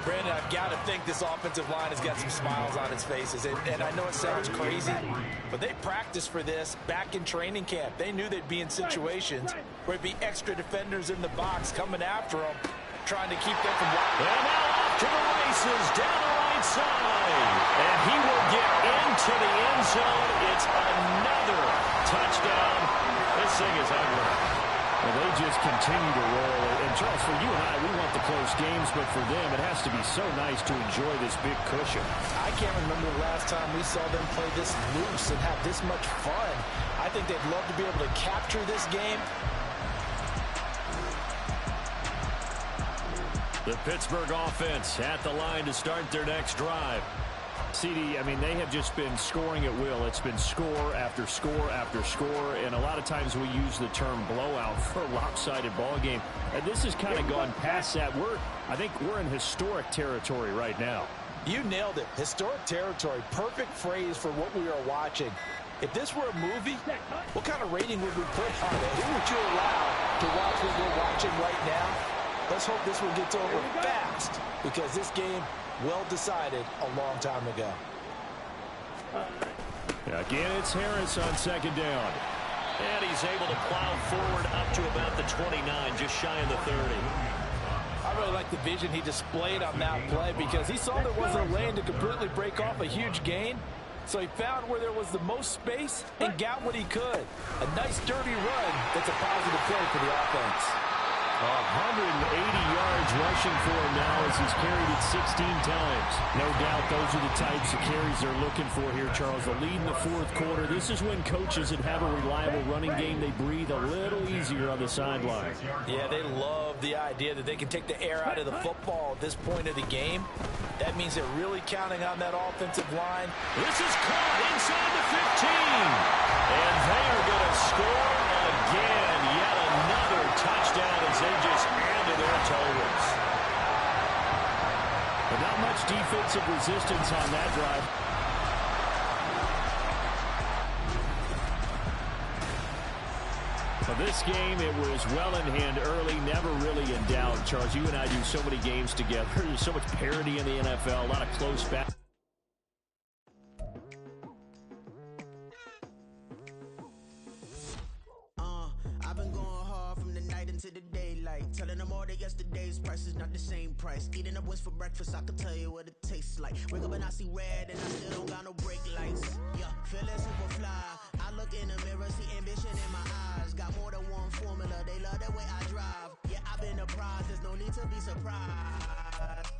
Speaker 4: Brandon, I've got to think this offensive line has got some smiles on its faces. And I know it sounds crazy, but they practiced for this back in training camp. They knew they'd be in situations where there'd be extra defenders in the box coming after them, trying to keep them from...
Speaker 1: And now off to the races, down the right side. And he will get into the end zone. It's another touchdown. This thing is ugly.
Speaker 2: Well, they just continue to roll. And, Charles, for you and I, we want the close games, but for them, it has to be so nice to enjoy this big cushion.
Speaker 4: I can't remember the last time we saw them play this loose and have this much fun. I think they'd love to be able to capture this game.
Speaker 1: The Pittsburgh offense at the line to start their next drive.
Speaker 2: CD, I mean, they have just been scoring at will. It's been score after score after score, and a lot of times we use the term blowout for a lopsided ball game. And this has kind of gone past that. I think we're in historic territory right now.
Speaker 4: You nailed it. Historic territory. Perfect phrase for what we are watching. If this were a movie, what kind of rating would we put on it? Who would you allow to watch what we're watching right now? Let's hope this one gets over fast, because this game, well decided a long time ago.
Speaker 2: Again, it's Harris on 2nd down.
Speaker 1: And he's able to plow forward up to about the 29, just shy of the 30.
Speaker 4: I really like the vision he displayed on that play, because he saw there wasn't a lane to completely break off a huge gain. So he found where there was the most space and got what he could. A nice, dirty run that's a positive play for the offense.
Speaker 2: 180 yards rushing for him now as he's carried it 16 times. No doubt those are the types of carries they're looking for here, Charles. The lead in the fourth quarter. This is when coaches that have a reliable running game, they breathe a little easier on the sideline.
Speaker 4: Yeah, they love the idea that they can take the air out of the football at this point of the game. That means they're really counting on that offensive line.
Speaker 1: This is caught inside the 15. And they are going to score again. Yet another touchdown as they just add to their totals.
Speaker 2: defensive resistance on that drive. For this game, it was well in hand early, never really in doubt. Charles, you and I do so many games together. There's so much parity in the NFL, a lot of close back.
Speaker 8: I've been going hard from the night into the daylight, telling them all that yesterday's price is not the same price. Eating up wings for breakfast, I can tell you what it tastes like. Wake up and I see red and I still don't got no brake lights. Yeah, feeling super fly. I look in the mirror, see ambition in my eyes. Got more than one formula, they love the way I drive. Yeah, I've been a prize, there's no need to be surprised.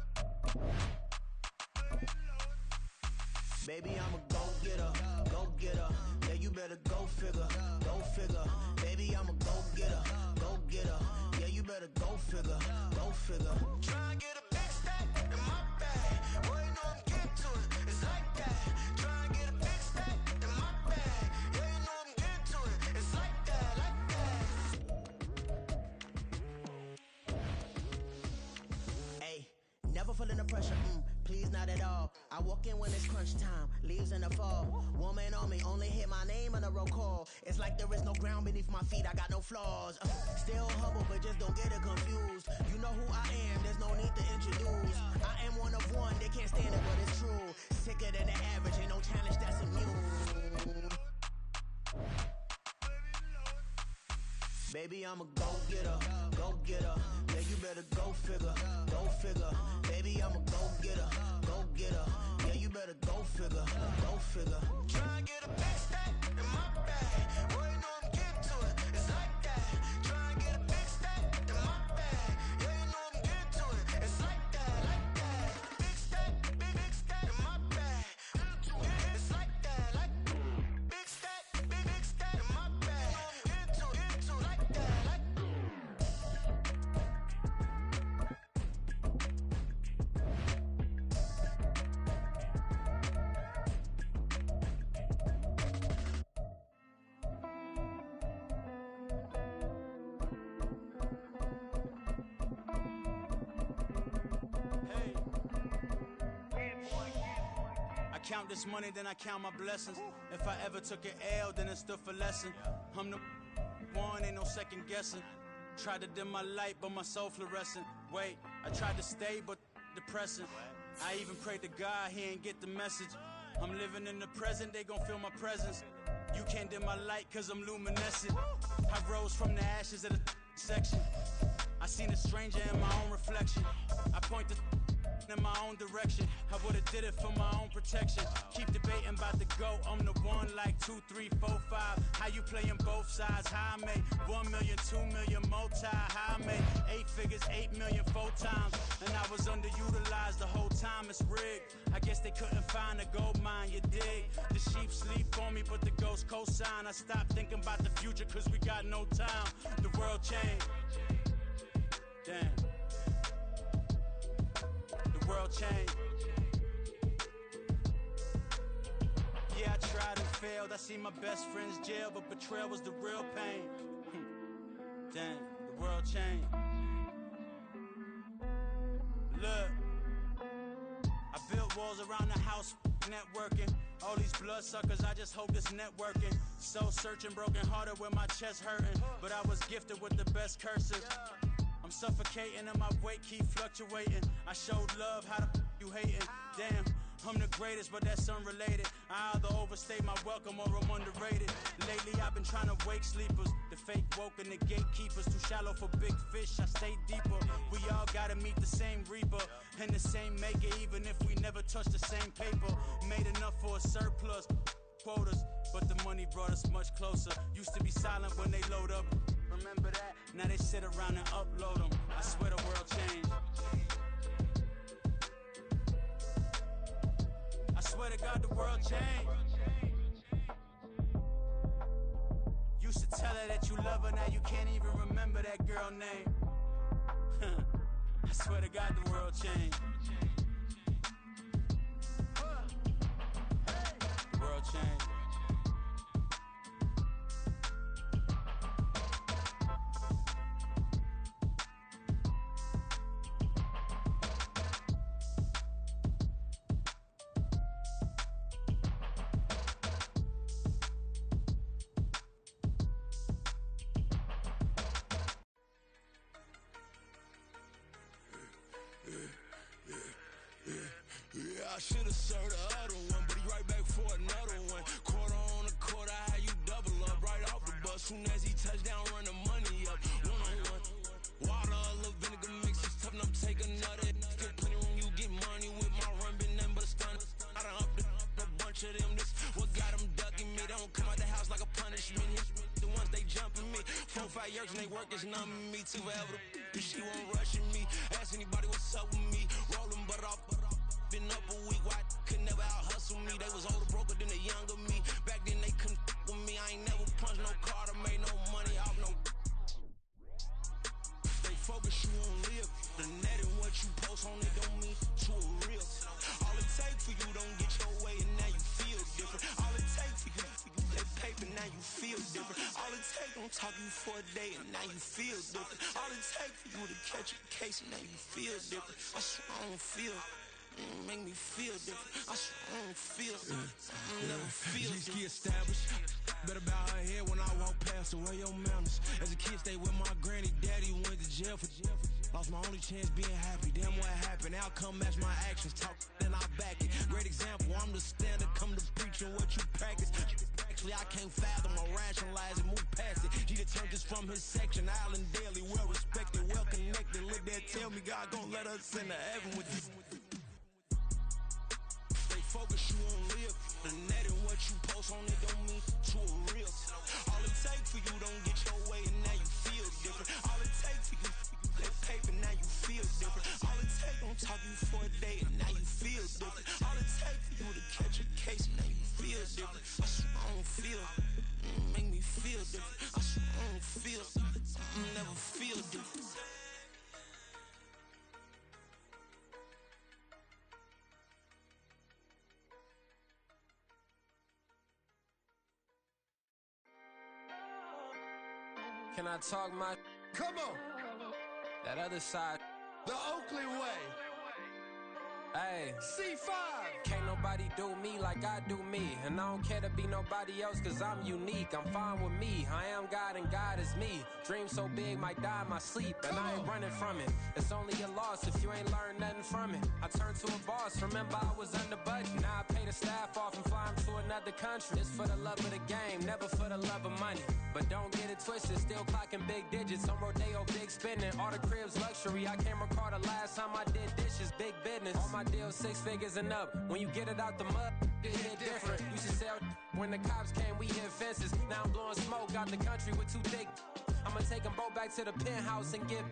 Speaker 8: Baby, I'm a go-getter, go-getter. Yeah, you better go figure, go figure. Baby, I'm a go-getter, go-getter. Yeah, you better go figure, go figure. Try and get a big stack in my bag. Boy, you know I'm getting to it, it's like that. Try and get a big stack in my bag. Yeah, you know I'm getting to it, it's like that, like that. Hey, never feeling the pressure, please not at all. I walk in when it's crunch time, leaves in the fall. Woman on me, only hit my name on a roll call. It's like there is no ground beneath my feet, I got no flaws. Still humble, but just don't get it confused. You know who I am, there's no need to introduce. I am one of one, they can't stand it, but it's true. Sicker than the average, ain't no challenge that's immune. Baby, I'm a go-getter, go-getter. Yeah, you better go figure, go figure. Baby, I'm a go-getter, go-getter. Yeah, you better go figure, go figure. Try and get a big stack in my bag. Boy, you know I'm getting to it, it's like that. Try and get a big stack in my bag. Yeah, you know I'm getting to it, it's like that, like that. Big stack in my bag. It's like that, like big stack in my bag. Into like that, like.
Speaker 12: I count this money, then I count my blessings. If I ever took an L, then it stood for lesson. I'm the one, ain't no second guessing. Tried to dim my light, but my soul fluorescent. Wait, I tried to stay, but depressing. I even prayed to God, he ain't get the message. I'm living in the present, they gon' feel my presence. You can't dim my light, cause I'm luminescent. I rose from the ashes of the section. I seen a stranger in my own reflection. I point the in my own direction. I would've did it for my own protection. Keep debating about the GOAT. I'm the one like 2, 3, 4, 5. How you playing both sides? How I made 1 million, 2 million, multi. How I made 8 figures, 8 million, 4 times. And I was underutilized the whole time. It's rigged. I guess they couldn't find a gold mine, you dig? The sheep sleep on me, but the ghost cosign. I stopped thinking about the future, cause we got no time. The world changed. Damn. The world changed. Yeah, I tried and failed. I see my best friends jail, but betrayal was the real pain. Damn, the world changed. Look, I built walls around the house, networking. All these bloodsuckers, I just hope this networking. Soul searching, broken hearted with my chest hurting. But I was gifted with the best cursive. I'm suffocating and my weight keep fluctuating. I showed love, how the you hating? Damn, I'm the greatest, but that's unrelated. I either overstay my welcome or I'm underrated. Lately I've been trying to wake sleepers. The fake woke and the gatekeepers. Too shallow for big fish, I stay deeper. We all gotta meet the same reaper and the same maker, even if we never touch the same paper. Made enough for a surplus quotas, but the money brought us much closer. Used to be silent when they load up. Remember that? Now they sit around and upload them. I swear the world changed. I swear to God the world changed. Used to tell her that you love her, now you can't even remember that girl name. I swear to God the world changed. The world changed.
Speaker 6: should've served the other one, but he right back for another one. Quarter on a quarter, how you double up right off the bus. Soon as he touch down, run the money up. One-on-one. Water, a little vinegar mix, it's tough enough to take another. Still plenty room, you get money with my run, been nothing but a stun. I done up a bunch of them, this what got them ducking me. They don't come out the house like a punishment. The ones they jumping me. 4 or 5 years and they work is numbing me. Too forever, she won't rushing me. Ask anybody what's up with me. Rolling butt off. Been up a week, why could never out hustle me? They was older, broker than the younger me. Back then they couldn't with me. I ain't never punched no card or made no money off no. Stay focused, you won't live. The net and what you post on it don't mean to a real. All it takes for you don't get your way and now you feel different. All it takes for you that paper, now you feel different. All it takes don't talk you for a day and now you feel different. All it takes for you to catch a case and now you feel different. I swear I don't feel. Make me feel different. I swear I don't feel. I never feel different. Get established. Better bow her head when I walk past her. Wear your manners. As a kid, stay with my granny. Daddy went to jail for jail. Lost my only chance being happy. Damn, what happened? Outcome match my actions. Talk, then I back it. Great example. I'm the standard. Come to preaching what you practice. Actually, I can't fathom or rationalize and move past it. He turned this from his section. Island daily, well respected, well connected. Look there, tell me God gon' let us into heaven with this. Focus, you won't live. The net and what you post on it don't mean to a real. All it takes for you don't get your way and now you feel different. All it takes for you that paper, now you feel different. All it takes don't talk you for a day and now you feel different. All it takes for you to catch a case and now you feel different. I swear I don't feel. Make me feel different. I swear I don't feel. I never feel different. Can I talk my? Come on. That other side. The Oakley way. Hey. C5. Can't nobody do me like I do me. And I don't care to be nobody else cause I'm unique. I'm fine with me. I am God and God is me. Dream so big might die in my sleep. And I ain't running from it. It's only a loss if you ain't learned nothing from it. I turned to a boss. Remember I was under budget. Now I pay the staff off and fly them to another country. It's for the love of the game. Never for the love of money. But don't get it twisted. Still clocking big digits. On Rodeo, big spending. All the cribs luxury. I can't recall the last time I did dishes. Big business. All my deals 6 figures and up. When you get it out the mud, it hit different. Used to sell when the cops came, we hit fences. Now I'm blowing smoke out the country with 2 thick. I'ma take them both back to the penthouse and get.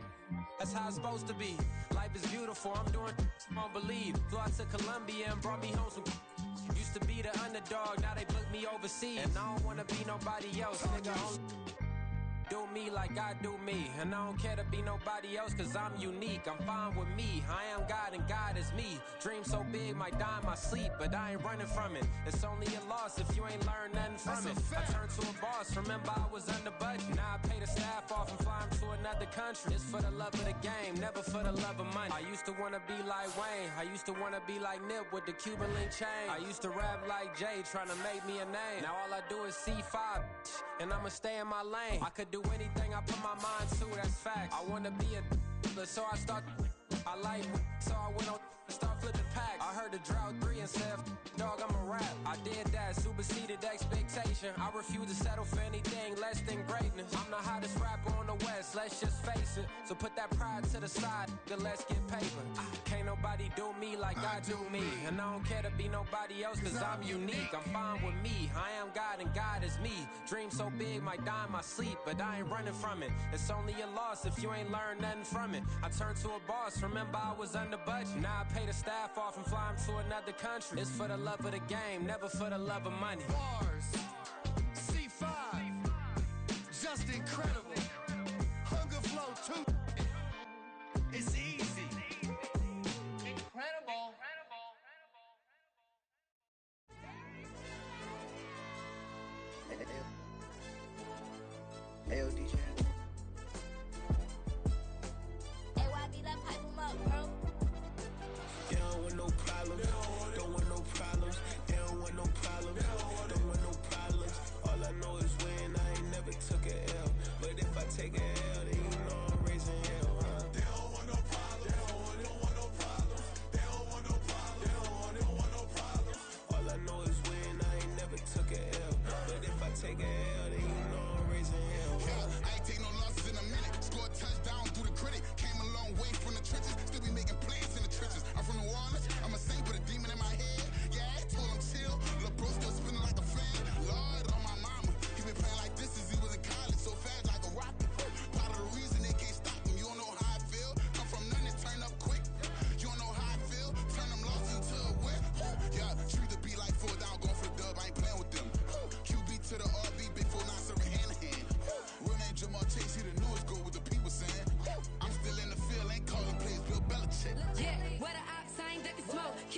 Speaker 6: That's how it's supposed to be. Life is beautiful. I'm doing won't believe. Flew out to Colombia and brought me home some. Used to be the underdog, now they book me overseas. And I don't wanna be nobody else, nigga. Do me like I do me. And I don't care to be nobody else cause I'm unique. I'm fine with me. I am God and God is me. Dream so big might die in my sleep. But I ain't running from it. It's only a loss if you ain't learned nothing from it. I turned to a boss. Remember I was under budget. Now I pay the staff off and fly them to another country. It's for the love of the game, never for the love of money. I used to wanna be like Wayne. I used to wanna be like Nip with the Cuban link chain. I used to rap like Jay trying to make me a name. Now all I do is C5 and I'ma stay in my lane. I could do anything I put my mind to, that's fact. I wanna be a so I start. I like so I went on and start flipping packs. I heard the drought 3 and said, dog, I'm a rap. I did that, superseded expectation. I refuse to settle for anything less than greatness. I'm the hottest rapper on the West, let's just face it. So put that pride to the side, then let's get paper. Can't nobody do me like I do me. And I don't care to be nobody else cause I'm unique. I'm fine with me, I am God and God is me. Dream so big might die in my sleep, but I ain't running from it. It's only a loss if you ain't learned nothing from it. I turned to a boss, remember I was under budget. Now I pay the staff off and fly them to another country. It's for the love of the game, never for the love of money.
Speaker 7: Bars, C5, just incredible. Hunger flow 2. It's easy. Incredible.
Speaker 13: Hey, DJ.
Speaker 10: Hey, YB, that pipe him up, bro.
Speaker 6: They don't want no problems. Don't want no problems. They don't want no problems. Don't want no problems. All I know is when I ain't never took a L. But if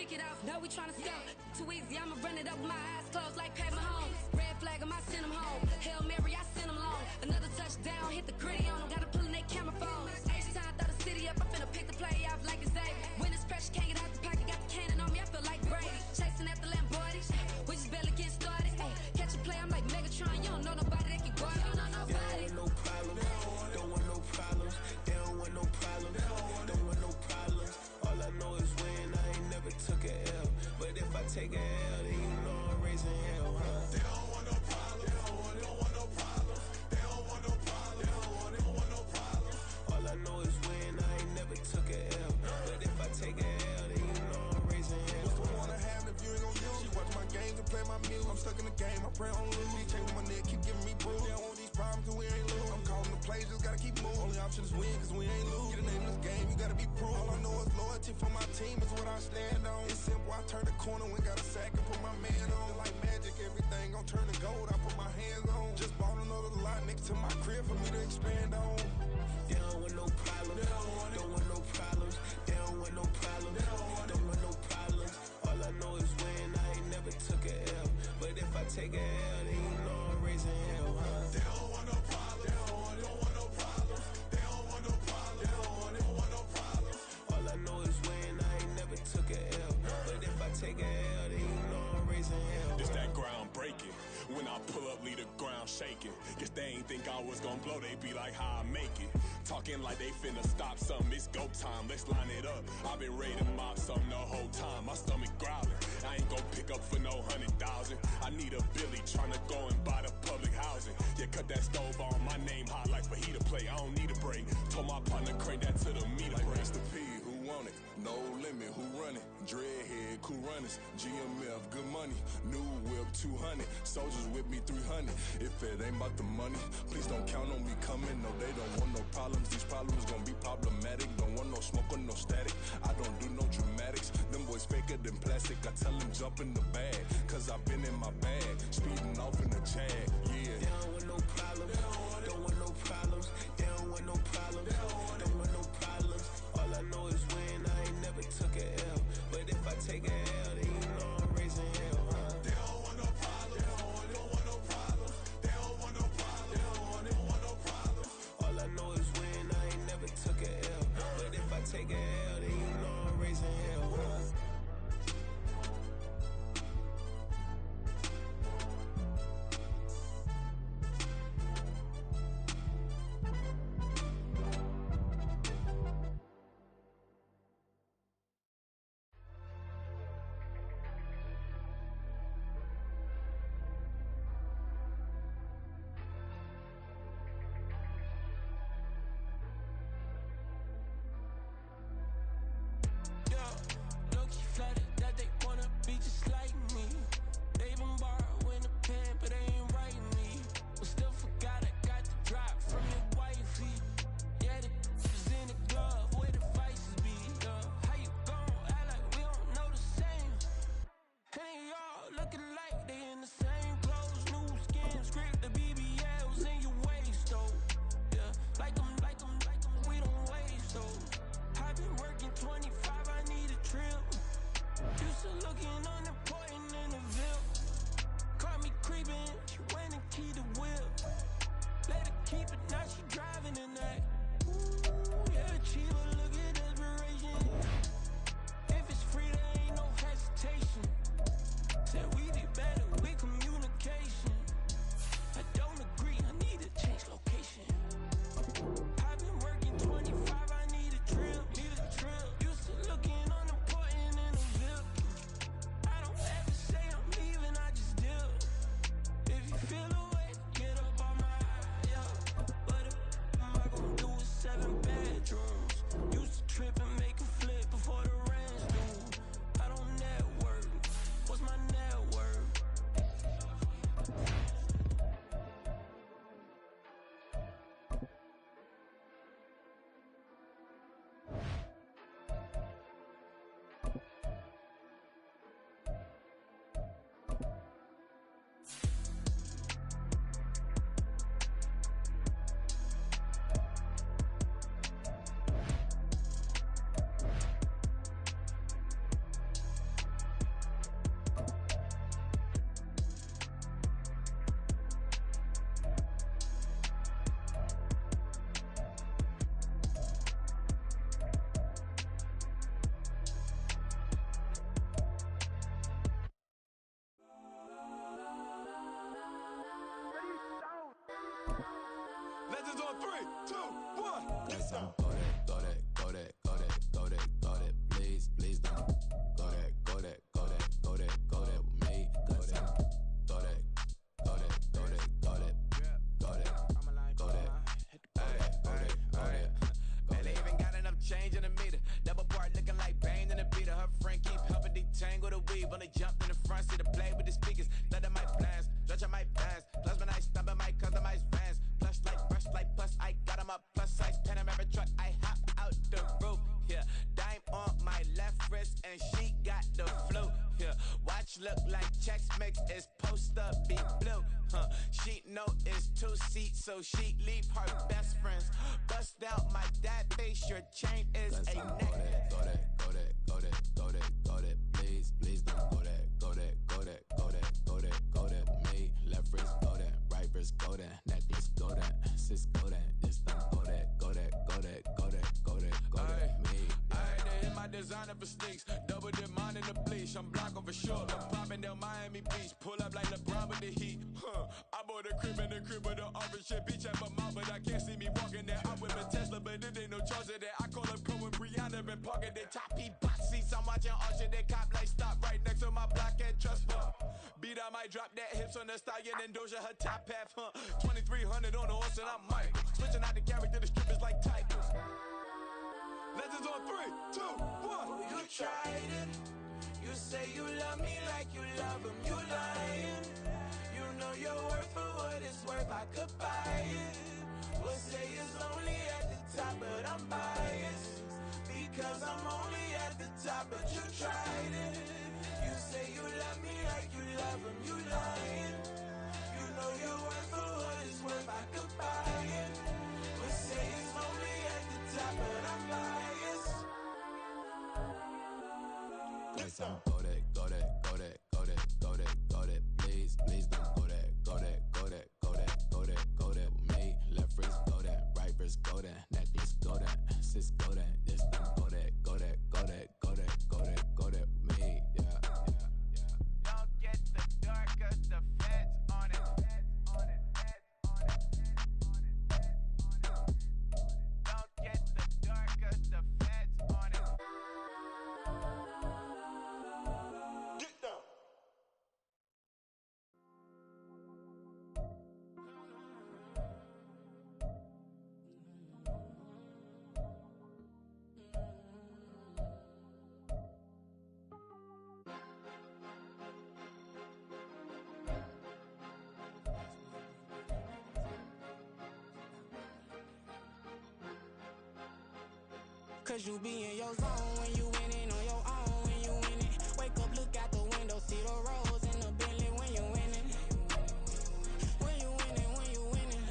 Speaker 10: kick it off. No, we tryna stop. Too easy, I'ma run it up with my eyes closed like Pat Mahomes. Red flag, I might send him home. Hail Mary, I send him long. Another touchdown, hit the gritty on him. Gotta pull in they camera phones. H-time, throw the city up. I'm finna pick the play off like it's Xavier. When it's pressure, can't get out the pocket. Got the cannon on me, I feel like Brady. Chasing after Lamborghinis. We just barely get started. Ay, catch a play, I'm like Megatron. You don't know nobody that can guard it. You don't know nobody.
Speaker 13: No problem. Don't want no problems. They don't want no problems. Don't want no problems. All I know is win. I ain't never took a L. But if I take a L, then you know I'm raising hell, huh? They don't want no problems. They don't want no problems. They don't want no problems. They don't want no problems. All I know is win. I ain't never took a L. But if I take a L, then you know I'm raising hell.
Speaker 7: What's the point of having if you ain't gon' use? She watch my games and play my music. I'm stuck in the game. I pray on lose. These chains on my neck keep giving me bruise. They don't want these problems 'cause we ain't lose. I'm calling the plays, just gotta keep moving. Only option is win 'cause we ain't lose. Get a name in this game, you gotta be proof. All I know is loyalty for my team is what I stand on. It's simple, I turn the corner when got a sack and put my man on. Like magic, everything gon' turn to gold. I put my hands on. Just bought another lot next to my crib for me to expand on.
Speaker 13: They don't want no problems. Don't want no problems. They don't want no problems. Don't want no problems. All I know is win. I ain't never took a L. But if I take a L, then you know I'm raising hell, huh? They don't want no problems. They don't want no problems. They don't want no problems. They don't want no problems. All I know is win. I ain't never took a L. But if I take a L, then you know I'm raising hell.
Speaker 14: It's that ground breaking. When I pull up, leave the ground shaking. Guess they ain't think I was gonna blow, they be like, how I make it. Talking like they finna stop something, it's go time, let's line it up. I've been ready to mop something the whole time, my stomach growling. I ain't gon' pick up for no 100,000. I need a Billy tryna go and buy the public housing. Yeah, cut that stove on, my name hot like fajita plate. I don't need a break. Told my partner crank that to the meter
Speaker 15: like
Speaker 14: break.
Speaker 15: Mr. P, who want it? No limit, who run it? Dreadhead, cool runners, GMF, good money. New whip 200, soldiers with me 300. If it ain't about the money, please don't count on me coming. No, they don't want no problems. These problems gon' be problematic. Don't want no smoke or no static. I don't do no dramatics. Them boys faker than plastic. I tell them jump in the bag, 'cause I've been in my bag, speeding off in the Jag. Yeah.
Speaker 13: They don't want no problems. Don't want no problems. They don't want no problems. Don't want no problems. All I know is win. I ain't never took a L. But if I take a L, then you know I'm raising hell, huh? They don't want no problems. They don't want no problems. They don't want no problems. They don't want no problems. All I know is win. I ain't never took a L. But if I take a L, then you know I'm raising hell, huh?
Speaker 15: on 3, 2, 1.
Speaker 13: Let's go that, go that, go that, go that, go that, go that. Please, please don't go that, go that, go that, go that, go that with me. Go that, go that, go that, go that, go that, go that, go that, go that.
Speaker 8: Man, they even got enough change in the meter. Double part looking like Bane in the beater. Her friend keep helping detangle the weave. When they jumped in the front, see the play with the speakers. Let them might blast, stretch might pass. Plus when I stop it, might customize fans. Plush like brush like plus I got them up plus size Panamera truck. I hop out the roof. Yeah, dime on my left wrist and she got the flu. Yeah, watch look like checks mix is post up be blue. She know it's 2 seats, so she leave her best friends. Bust out my dad face, your chain is a neck.
Speaker 13: Go that, go that, go that, go that, go that. Please, please don't go that, go that, go that, go that, go that, go that. Me, left wrist go that, right wrist go that, necklace go that, sis go that, this don't go that, go that, go that, go that, go that, go that. Me.
Speaker 15: I had to hit my designer for sneaks. Double dip mine in the bleach. I'm blocking for sure. I'm popping down Miami Beach. Pull up like LeBron with the heat. I bought a crib in the crib with the office shit. Bitch at my mouth, but I can't see me walking there. I'm with a Tesla, but it ain't no charge of that. I call up Cohen, Brianna, and parking the top heat box seats. I'm watching all shit. They cop like stop right next to my block and trust for. Beat, I might drop that hips on the stallion and Doja her top half. 2300 on the horse and I'm Mike. Switching out the character, the strippers like Tigers. Legends on 3, 2, 1.
Speaker 13: You tried it. You say you love me like you love him. You lying. You know your worth for what it's worth. I could buy it. We'll say it's only at the top, but I'm biased because I'm only at the top. But you tried it. You say you love me like you love him. You lying. You know your worth for what it's worth. I could buy it. We'll say it's only at the top, but I'm biased. Let's go that, go that, go that, go that, go that, go that. Please, please don't go that, go that, go that, go that, go that, go that with me. Left wrist go that, right wrist go that, necklace go that, sis go that, this don't go that, go that, go that, go that, go that, go that with me. Yeah, yeah, yeah.
Speaker 8: Don't get the dark, cause the feds on it. Don't get the dark, cause the feds on it.
Speaker 13: Get down.
Speaker 16: Cause you be in your zone when you winning on your own when you winning. Wake up, look out the window, see the rose in the Bentley when you winning. When you winning, when you winning.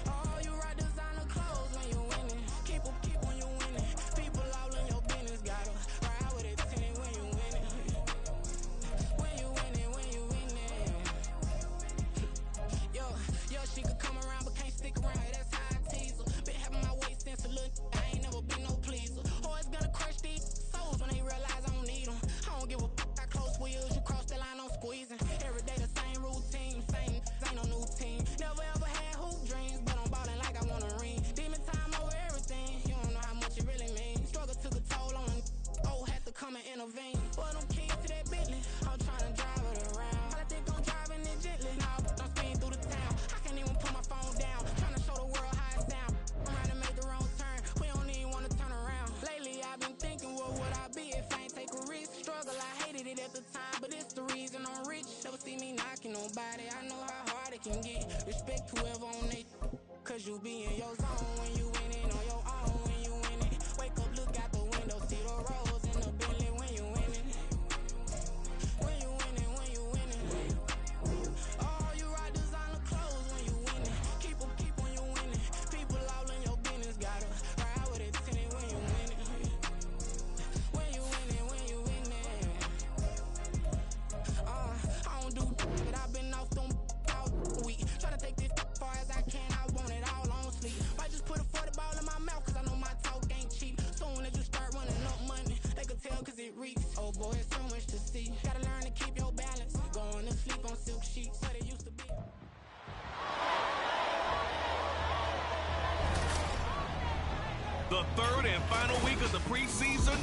Speaker 16: Oh, you rock designer clothes when you winning. Keep when you winning. People all in your business, gotta ride with it tinted when you winning. When you winning, when you winning. Yo, she could come around but can't stick around. That's how I tease her. Been having my waist since a little. I ain't never been no pleaser. Always gonna crush these souls when they realize I don't need them. I don't give a I close wheels, you cross the line, I'm squeezing. Every day the same routine, same, ain't no new team. Never ever had hoop dreams, but I'm ballin' like I want a ring. Demon time over everything, you don't know how much it really means. Struggle took a toll on them, had to come and intervene. But I'm keys to that Bentley, I'm tryna drive it around. I think I'm driving it gently, now I'm speeding through the town. I can't even put my phone down, tryna show the world how it sound. I'm trying to make the wrong turn, we don't even wanna turn around. Lately I've been thinking, what would I be if I ain't take a risk? Struggle, I hated it at the time, but it's the reason I'm rich. Never see me knocking nobody, I know how hard it can get. Respect whoever on it, cause you be in your zone when you winning on your own when you winning. Wake up, look out the window, see the rose in the Bentley when you winning. When you winning, when you winning. Oh, you rock designer clothes when you winning. Keep when you winning. People all in your business, gotta ride with it tinted when you winning. When you winning, when you winning. I don't do but I've been off them all week.
Speaker 9: The third and final week of the preseason.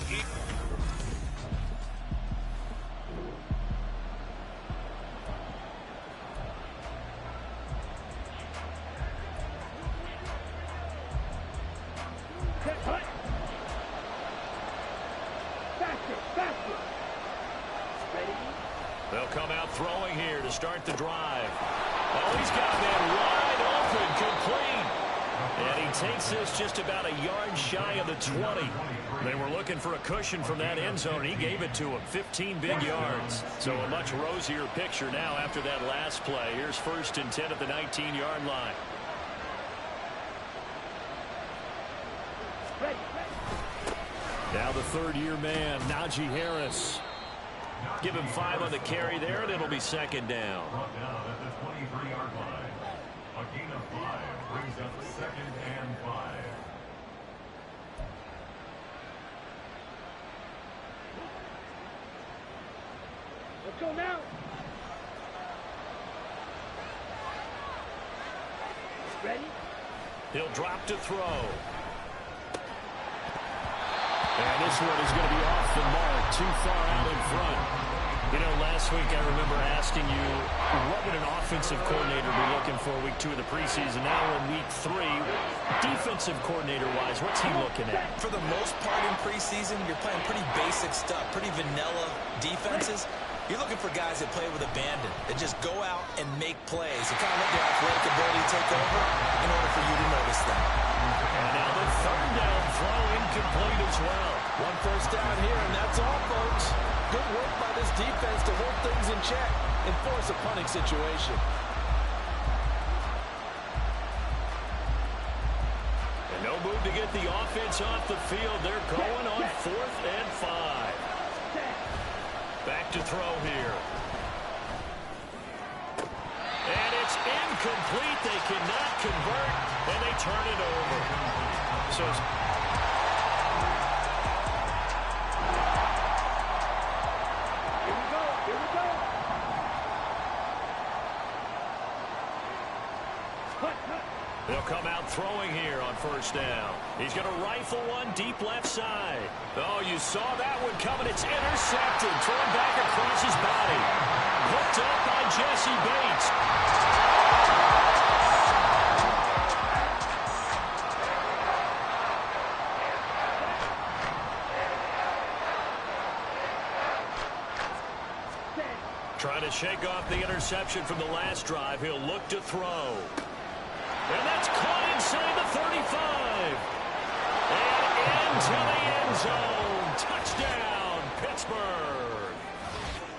Speaker 1: They'll come out throwing here to start the drive. Oh, he's got that wide open, complete. And he takes this just about a yard shy of the 20. They were looking for a cushion from that end zone, and he gave it to him. 15 big yards. So a much rosier picture now after that last play. Here's 1st and 10 at the 19-yard line. Now the third-year man, Najee Harris. Give him 5 on the carry there, and it'll be 2nd down.
Speaker 5: Brought down at the 23-yard line. A gain of 5 brings up 2nd and 5.
Speaker 3: Let's go now. Ready?
Speaker 1: He'll drop to throw. And this one is going to be off the mark, too far out in front. You know, last week I remember asking you, what would an offensive coordinator be looking for week 2 of the preseason? Now in week 3, defensive coordinator-wise, what's he looking at?
Speaker 11: For the most part in preseason, you're playing pretty basic stuff, pretty vanilla defenses. You're looking for guys that play with abandon, that just go out and make plays, and kind of let their athletic ability take over in order for you to notice them.
Speaker 1: And now the 3rd down throw incomplete as well.
Speaker 4: 1 first down here, and that's all, folks. Good work by this defense to hold things in check and force a punting situation.
Speaker 1: And no move to get the offense off the field. They're going on 4th and 5. Back to throw here. And it's incomplete. They cannot convert, and they turn it over. So
Speaker 3: Here we go.
Speaker 1: they'll come out throwing here on 1st down. He's going to rifle one deep left side. Oh, you saw that one coming. It's intercepted. Thrown back across his body. Hooked up by Jesse Bates. Trying to shake off the interception from the last drive. He'll look to throw. And that's caught inside the 35. And into the end zone. Touchdown, Pittsburgh.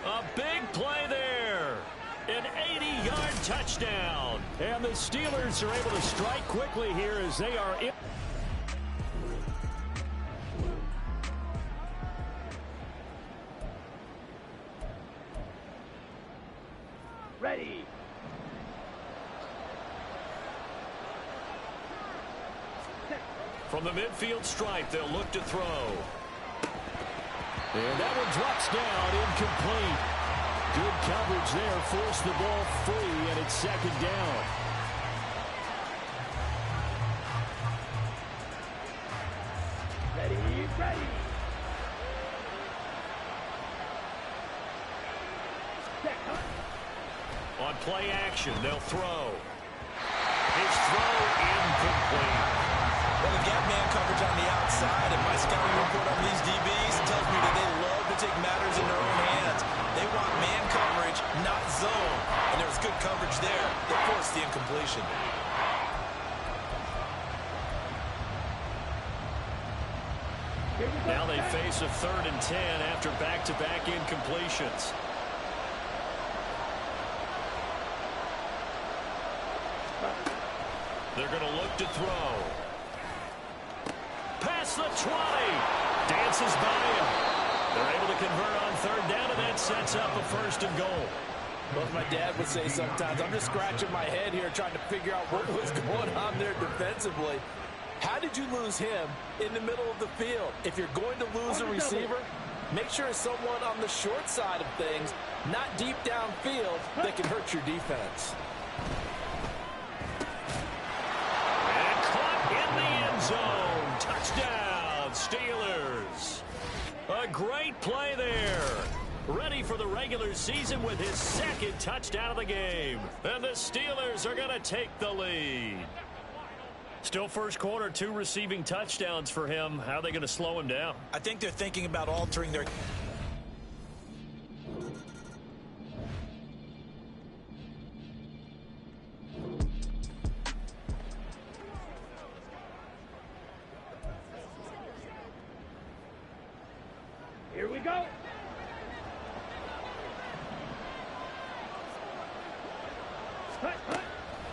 Speaker 1: A big play there. An 80-yard touchdown. And the Steelers are able to strike quickly here as they are in.
Speaker 3: Ready.
Speaker 1: From the midfield stripe, they'll look to throw. And that one drops down, incomplete. Good coverage there, forced the ball free, and it's 2nd down.
Speaker 3: Ready.
Speaker 1: On play action, they'll throw. His throw incomplete.
Speaker 11: Well, the gap man coverage on the outside, and my scouting report on these DBs tells me that they love to take matters in their own hands. They want man coverage, not zone. And there was good coverage there that forced the incompletion.
Speaker 1: Now they face a 3rd and 10 after back-to-back incompletions. They're going to look to throw. Past the 20. Dances by him. They're able to convert on 3rd down, and that sets up a 1st and goal.
Speaker 4: Well, as my dad would say sometimes, I'm just scratching my head here trying to figure out what was going on there defensively. How did you lose him in the middle of the field? If you're going to lose a receiver, make sure it's someone on the short side of things, not deep downfield, that can hurt your defense.
Speaker 1: And caught in the end zone. Touchdown. Big play there. Ready for the regular season with his second touchdown of the game. And the Steelers are going to take the lead. Still first quarter, 2 receiving touchdowns for him. How are they going to slow him down?
Speaker 11: I think they're thinking about altering their...
Speaker 3: Here we go.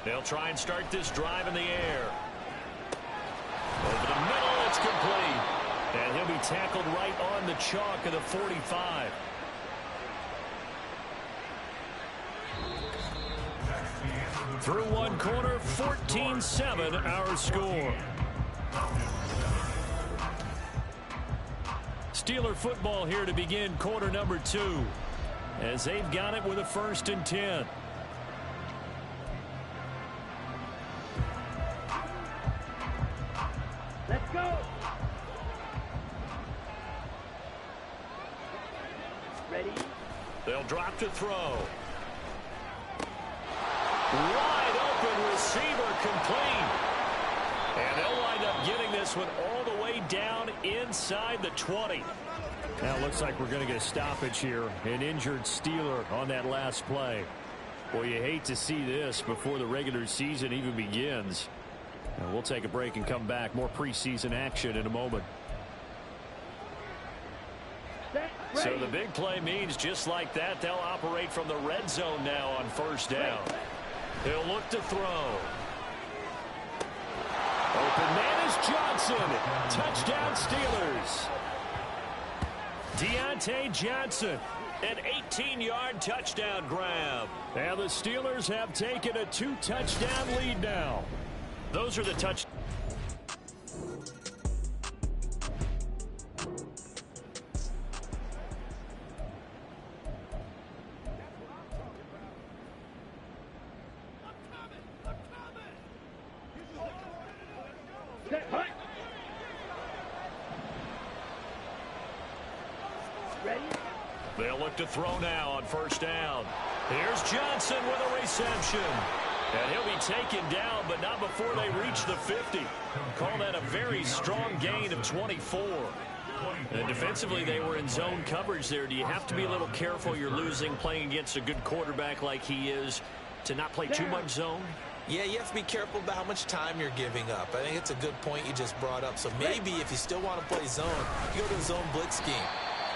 Speaker 1: They'll try and start this drive in the air. Over the middle, it's complete. And he'll be tackled right on the chalk of the 45. Through one quarter, 14-7 our score. Steeler football here to begin quarter number 2. As they've got it with a 1st and 10.
Speaker 3: Let's go. Ready?
Speaker 1: They'll drop to throw. Wide open receiver complete. And they'll wind up getting this one all the way down inside the 20. Now it looks like we're going to get a stoppage here. An injured Steeler on that last play. Well, you hate to see this before the regular season even begins. And we'll take a break and come back. More preseason action in a moment. So the big play means just like that, they'll operate from the red zone now on 1st down. He'll look to throw. Open man is Johnson. Touchdown Steelers. Deontay Johnson, an 18-yard touchdown grab. And the Steelers have taken a 2-touchdown lead now. Those are the touchdowns. They'll look to throw now on 1st down. Here's Johnson with a reception. And he'll be taken down, but not before they reach the 50. Call that a very strong gain of 24. And defensively, they were in zone coverage there. Do you have to be a little careful? You're losing, playing against a good quarterback like he is, to not play too much zone?
Speaker 11: Yeah, you have to be careful about how much time you're giving up. I think it's a good point you just brought up. So maybe if you still want to play zone, you go to a zone blitz scheme.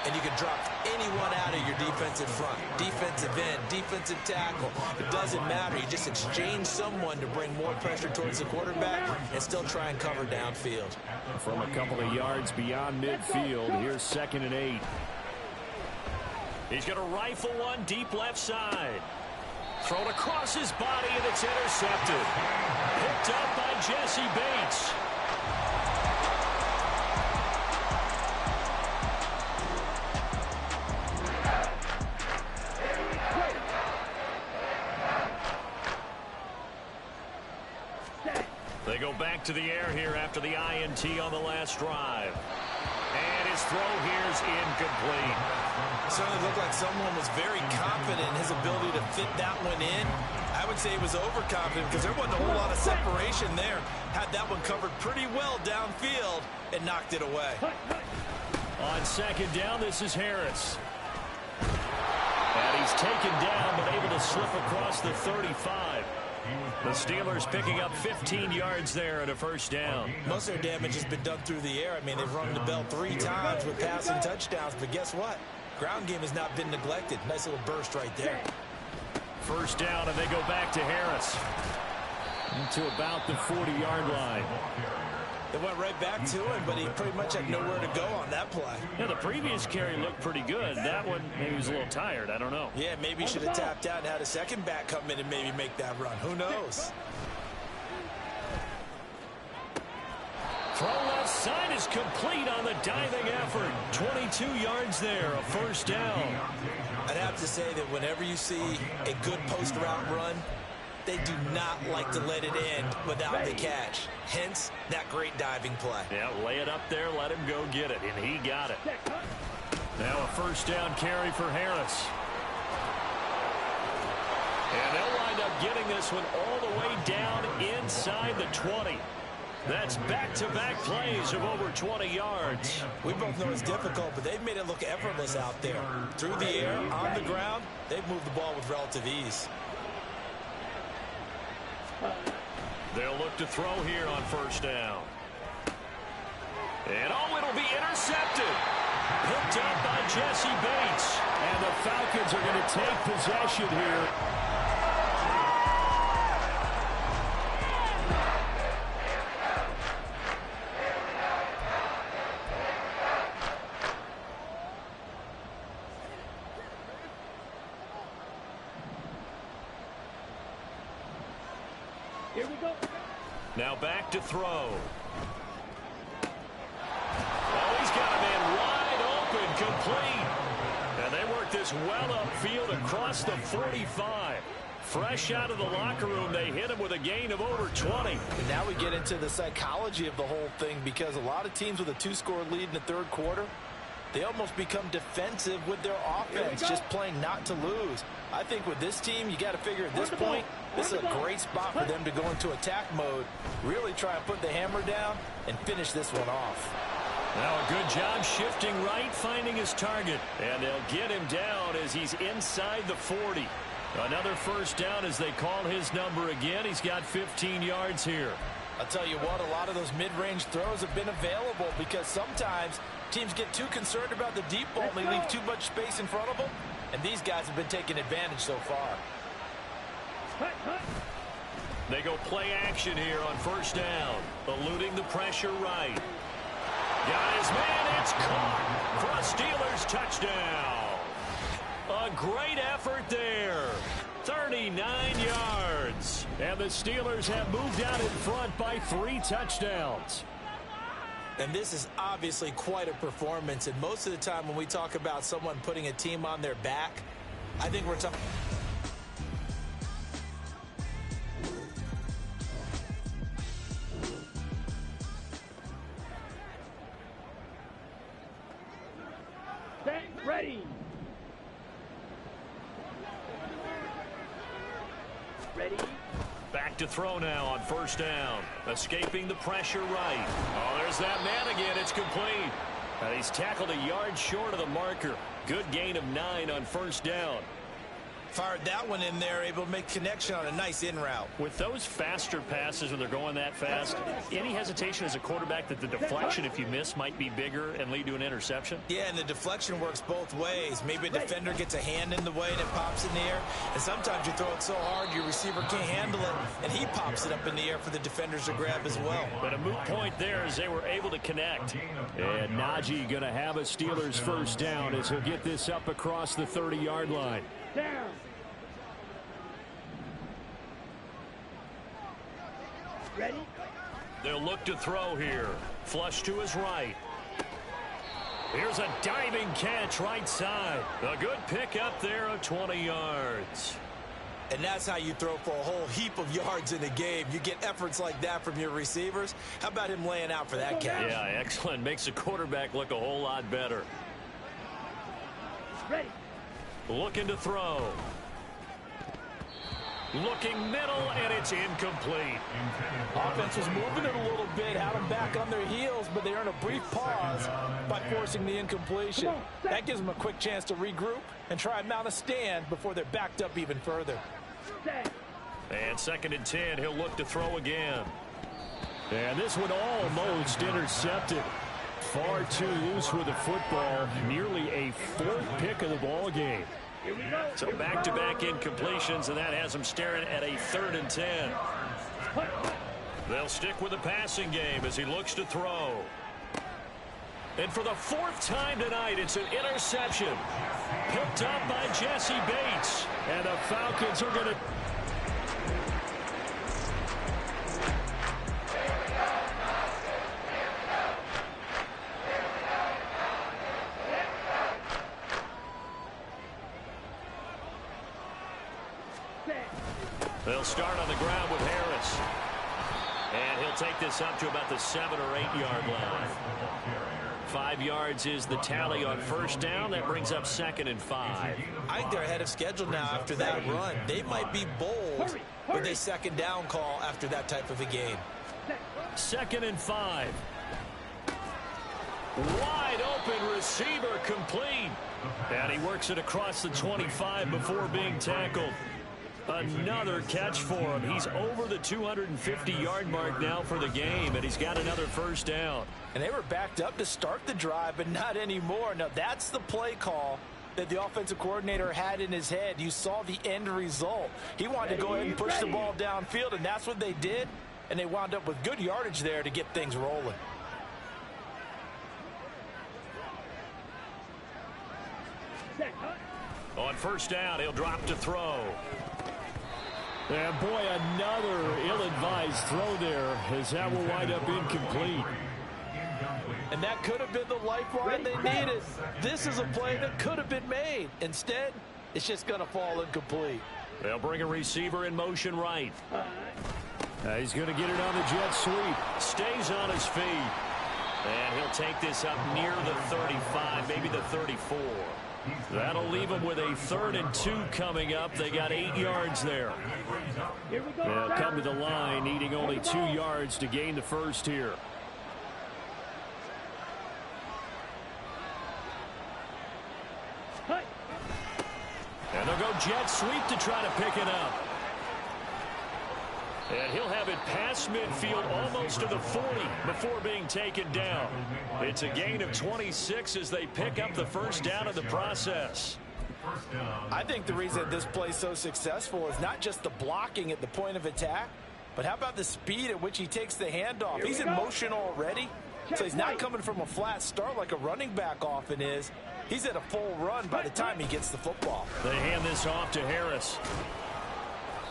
Speaker 11: And you can drop anyone out of your defensive front, defensive end, defensive tackle. It doesn't matter. You just exchange someone to bring more pressure towards the quarterback and still try and cover downfield.
Speaker 1: From a couple of yards beyond midfield, here's 2nd and 8. He's going to rifle one deep left side. Thrown across his body, and it's intercepted. Picked up by Jesse Bates. They go back to the air here after the INT on the last drive. And his throw here's incomplete.
Speaker 11: Certainly looked like someone was very confident in his ability to fit that one in. I would say he was overconfident because there wasn't a whole lot of separation there. Had that one covered pretty well downfield and knocked it away.
Speaker 1: On 2nd down, this is Harris. And he's taken down but able to slip across the 35. The Steelers picking up 15 yards there at a 1st down.
Speaker 11: Most of their damage has been done through the air. I mean, they've rung the bell 3 times with passing touchdowns, but guess what? Ground game has not been neglected. Nice little burst right there.
Speaker 1: 1st down, and they go back to Harris. Into about the 40-yard line.
Speaker 11: They went right back to him, but he pretty much had nowhere to go on that play.
Speaker 1: Yeah, the previous carry looked pretty good. That one, maybe he was a little tired. I don't know.
Speaker 11: Yeah, maybe he should have tapped out and had a second back come in and maybe make that run. Who knows?
Speaker 1: Throw left side is complete on the diving effort. 22 yards there, a 1st down.
Speaker 11: I'd have to say that whenever you see a good post route run, they do not like to let it end without the catch. Hence, that great diving play.
Speaker 1: Yeah, lay it up there, let him go get it, and he got it.
Speaker 2: Now a first down carry for Harris. And they'll wind up getting this one all the way down inside the 20. That's back-to-back plays of over 20 yards.
Speaker 11: We both know it's difficult, but they've made it look effortless out there. Through the air, on the ground, they've moved the ball with relative ease.
Speaker 2: They'll look to throw here on first down. And it'll be intercepted. Picked up by Jesse Bates. And the Falcons are going to take possession here.
Speaker 3: Here we go.
Speaker 2: Now back to throw. Oh, he's got a man wide open, complete. And they work this well upfield across the 45. Fresh out of the locker room, they hit him with a gain of over 20.
Speaker 4: And now we get into the psychology of the whole thing, because a lot of teams with a 2-score lead in the third quarter, they almost become defensive with their offense, just playing not to lose. I think with this team, you got to figure at this point, this is a great spot for them to go into attack mode, really try and put the hammer down and finish this one off.
Speaker 2: Now a good job shifting right, finding his target. And they'll get him down as he's inside the 40. Another first down as they call his number again. He's got 15 yards here.
Speaker 4: I'll tell you what, a lot of those mid-range throws have been available, because sometimes teams get too concerned about the deep ball and they leave too much space in front of them. And these guys have been taking advantage so far.
Speaker 2: They go play action here on first down. Eluding the pressure right. Got his man. It's caught for a Steelers touchdown. A great effort there. 39 yards. And the Steelers have moved out in front by 3 touchdowns.
Speaker 11: And this is obviously quite a performance. And most of the time when we talk about someone putting a team on their back, I think we're talking...
Speaker 3: Ready. Ready.
Speaker 2: Back to throw now on first down. Escaping the pressure right. Oh, there's that man again. It's complete. And he's tackled a yard short of the marker. Good gain of 9 on first down.
Speaker 11: Fired that one in there, able to make connection on a nice in route.
Speaker 1: With those faster passes when they're going that fast, any hesitation as a quarterback that the deflection, if you miss, might be bigger and lead to an interception?
Speaker 11: Yeah, and the deflection works both ways. Maybe a defender gets a hand in the way and it pops in the air. And sometimes you throw it so hard your receiver can't handle it, and he pops it up in the air for the defenders to grab as well.
Speaker 1: But a moot point there as they were able to connect.
Speaker 2: And Najee going to have a Steelers first down as he'll get this up across the 30-yard line.
Speaker 3: Down. Ready?
Speaker 2: They'll look to throw here. Flush to his right. Here's a diving catch right side. A good pick up there of 20 yards.
Speaker 11: And that's how you throw for a whole heap of yards in a game. You get efforts like that from your receivers. How about him laying out for that catch?
Speaker 2: Yeah, excellent. Makes the quarterback look a whole lot better.
Speaker 3: Ready.
Speaker 2: Looking to throw. Looking middle, and it's incomplete.
Speaker 4: Offense was moving it a little bit, had them back on their heels, but they earned a brief pause by forcing the incompletion. That gives them a quick chance to regroup and try and mount a stand before they're backed up even further.
Speaker 2: And 2nd and 10, he'll look to throw again.
Speaker 1: And this one almost intercepted. Far too loose with the football. Nearly a 4th pick of the ball game.
Speaker 2: So back-to-back incompletions, and that has them staring at a 3rd and 10. They'll stick with the passing game as he looks to throw. And for the 4th time tonight, it's an interception. Picked up by Jesse Bates.
Speaker 1: And the Falcons are going to...
Speaker 2: They'll start on the ground with Harris. And he'll take this up to about the 7 or 8 yard line. 5 yards is the tally on first down. That brings up 2nd and 5.
Speaker 11: I think they're ahead of schedule now after that run. They might be bold with a second down call after that type of a game.
Speaker 2: 2nd and 5. Wide open receiver complete. And he works it across the 25 before being tackled. Another catch for him. He's over the 250-yard mark now for the game, and he's got another first down.
Speaker 4: And they were backed up to start the drive, but not anymore. Now, that's the play call that the offensive coordinator had in his head. You saw the end result. He wanted to go ahead and push the ball downfield, and that's what they did, and they wound up with good yardage there to get things rolling.
Speaker 2: On first down, he'll drop to throw. And boy, another ill-advised throw there, as that will wind up incomplete.
Speaker 4: And that could have been the lifeline they needed. This is a play that could have been made. Instead, it's just going to fall incomplete.
Speaker 2: They'll bring a receiver in motion right. He's going to get it on the jet sweep. Stays on his feet. And he'll take this up near the 35, maybe the 34. That'll leave them with a 3rd and 2 coming up. They got 8 yards there. They'll come to the line, needing only 2 yards to gain the first here. And they'll go jet sweep to try to pick it up. And he'll have it past midfield almost to the 40 before being taken down. It's a gain of 26 as they pick up the first down in the process.
Speaker 4: I think the reason this play is so successful is not just the blocking at the point of attack, but how about the speed at which he takes the handoff? He's in motion already, so he's not coming from a flat start like a running back often is. He's at a full run by the time he gets the football.
Speaker 2: They hand this off to Harris.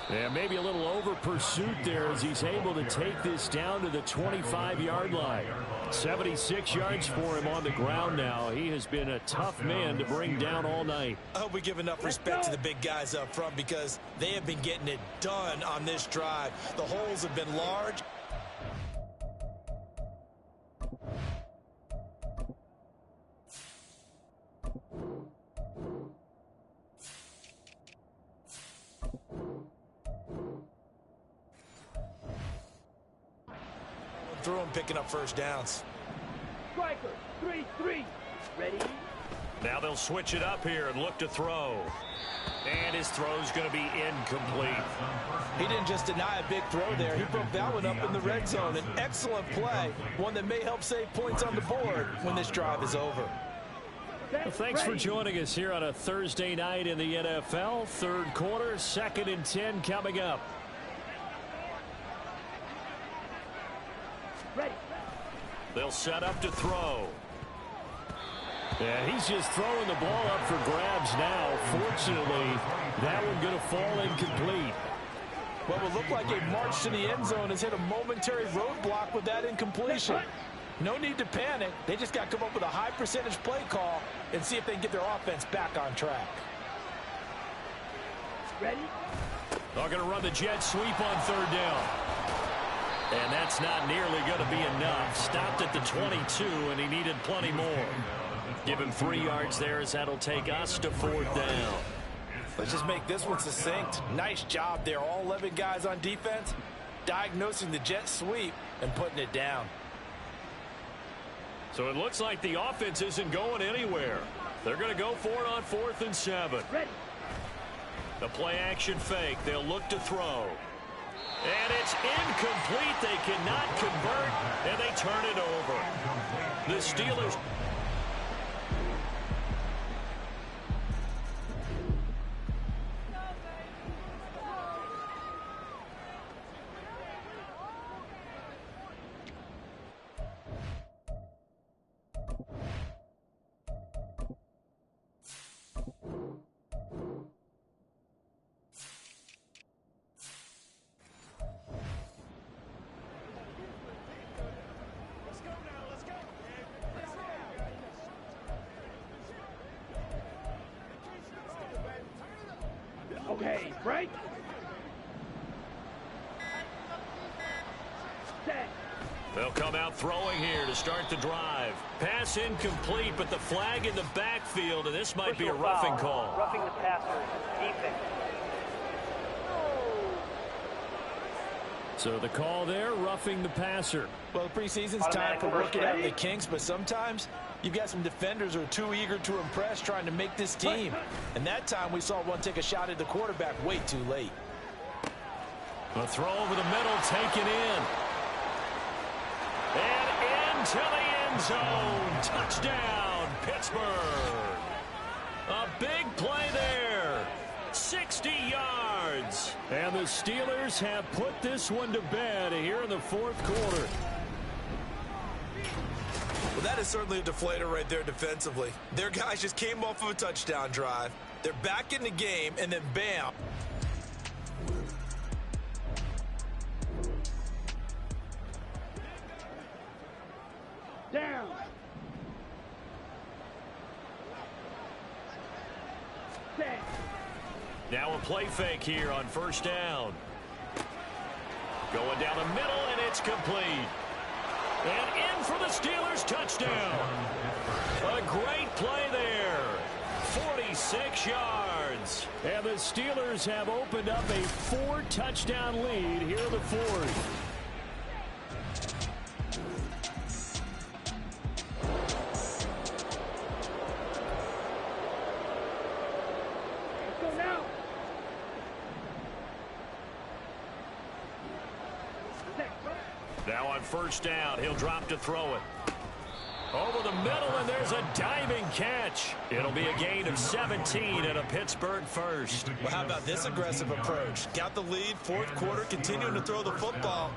Speaker 2: Yeah, maybe a little over pursuit there as he's able to take this down to the 25-yard line. 76 yards for him on the ground now. He has been a tough man to bring down all night.
Speaker 11: I hope we give enough respect to the big guys up front because they have been getting it done on this drive. The holes have been large. Through him picking up first downs.
Speaker 3: Striker, 3-3. Ready?
Speaker 2: Now they'll switch it up here and look to throw. And his throw's going to be incomplete.
Speaker 4: He didn't just deny a big throw there. He broke that one up in the red zone. An excellent play, one that may help save points on the board when this drive is over.
Speaker 2: Well, thanks for joining us here on a Thursday night in the NFL. Third quarter, 2nd and 10 coming up.
Speaker 3: Ready.
Speaker 2: They'll set up to throw. Yeah, he's just throwing the ball up for grabs now. Fortunately, that one going to fall incomplete.
Speaker 4: What will look like a march to the end zone has hit a momentary roadblock with that incompletion. No need to panic. They just got to come up with a high percentage play call and see if they can get their offense back on track.
Speaker 3: Ready?
Speaker 2: They're going to run the jet sweep on 3rd down. And that's not nearly going to be enough. Stopped at the 22, and he needed plenty more. Give him 3 yards there as that'll take us to 4th down.
Speaker 4: Let's just make this one succinct. Nice job there. All 11 guys on defense diagnosing the jet sweep and putting it down.
Speaker 2: So it looks like the offense isn't going anywhere. They're going to go for it on 4th and 7.
Speaker 3: Ready.
Speaker 2: The play action fake. They'll look to throw. And it's incomplete. They cannot convert, and they turn it over. The Steelers.
Speaker 3: Okay, break. Set.
Speaker 1: They'll come out throwing here to start the drive. Pass incomplete, but the flag in the backfield, and this might be a roughing call.
Speaker 3: Roughing the passer, defense.
Speaker 2: So the call there, roughing the passer.
Speaker 4: Well, the preseason's time for working out the kinks, but sometimes you've got some defenders who are too eager to impress trying to make this team. And that time we saw one take a shot at the quarterback way too late.
Speaker 1: A throw over the middle, taken in. And into the end zone. Touchdown, Pittsburgh. A big play there. 60 yards.
Speaker 2: And the Steelers have put this one to bed here in the fourth quarter.
Speaker 11: Well, that is certainly a deflator right there defensively. Their guys just came off of a touchdown drive. They're back in the game, and then bam.
Speaker 3: Down. Set.
Speaker 1: Now a play fake here on first down. Going down the middle, and it's complete. And in for the Steelers, touchdown. A great play there. 46 yards.
Speaker 2: And the Steelers have opened up a 4-touchdown lead here in the fourth.
Speaker 1: Now on first down, he'll drop to throw it. Over the middle, and there's a diving catch. It'll be a gain of 17 and a Pittsburgh first.
Speaker 11: Well, how about this aggressive approach? Got the lead, fourth quarter, continuing to throw the football.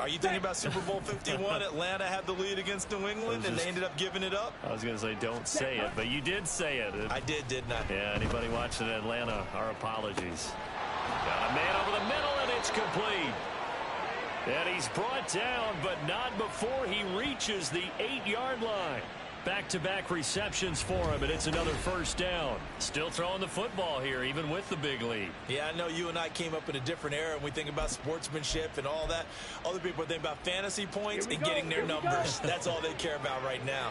Speaker 11: Are you thinking about Super Bowl 51? Atlanta had the lead against New England, and they ended up giving it up?
Speaker 1: I was going to say don't say it, but you did say it.
Speaker 11: I did, didn't I?
Speaker 1: Yeah, anybody watching Atlanta, our apologies. Got a man over the middle, and it's complete. And he's brought down, but not before he reaches the 8-yard line. Back-to-back receptions for him, and it's another first down. Still throwing the football here, even with the big lead.
Speaker 11: Yeah, I know you and I came up in a different era, and we think about sportsmanship and all that. Other people think about fantasy points and getting their numbers. That's all they care about right now.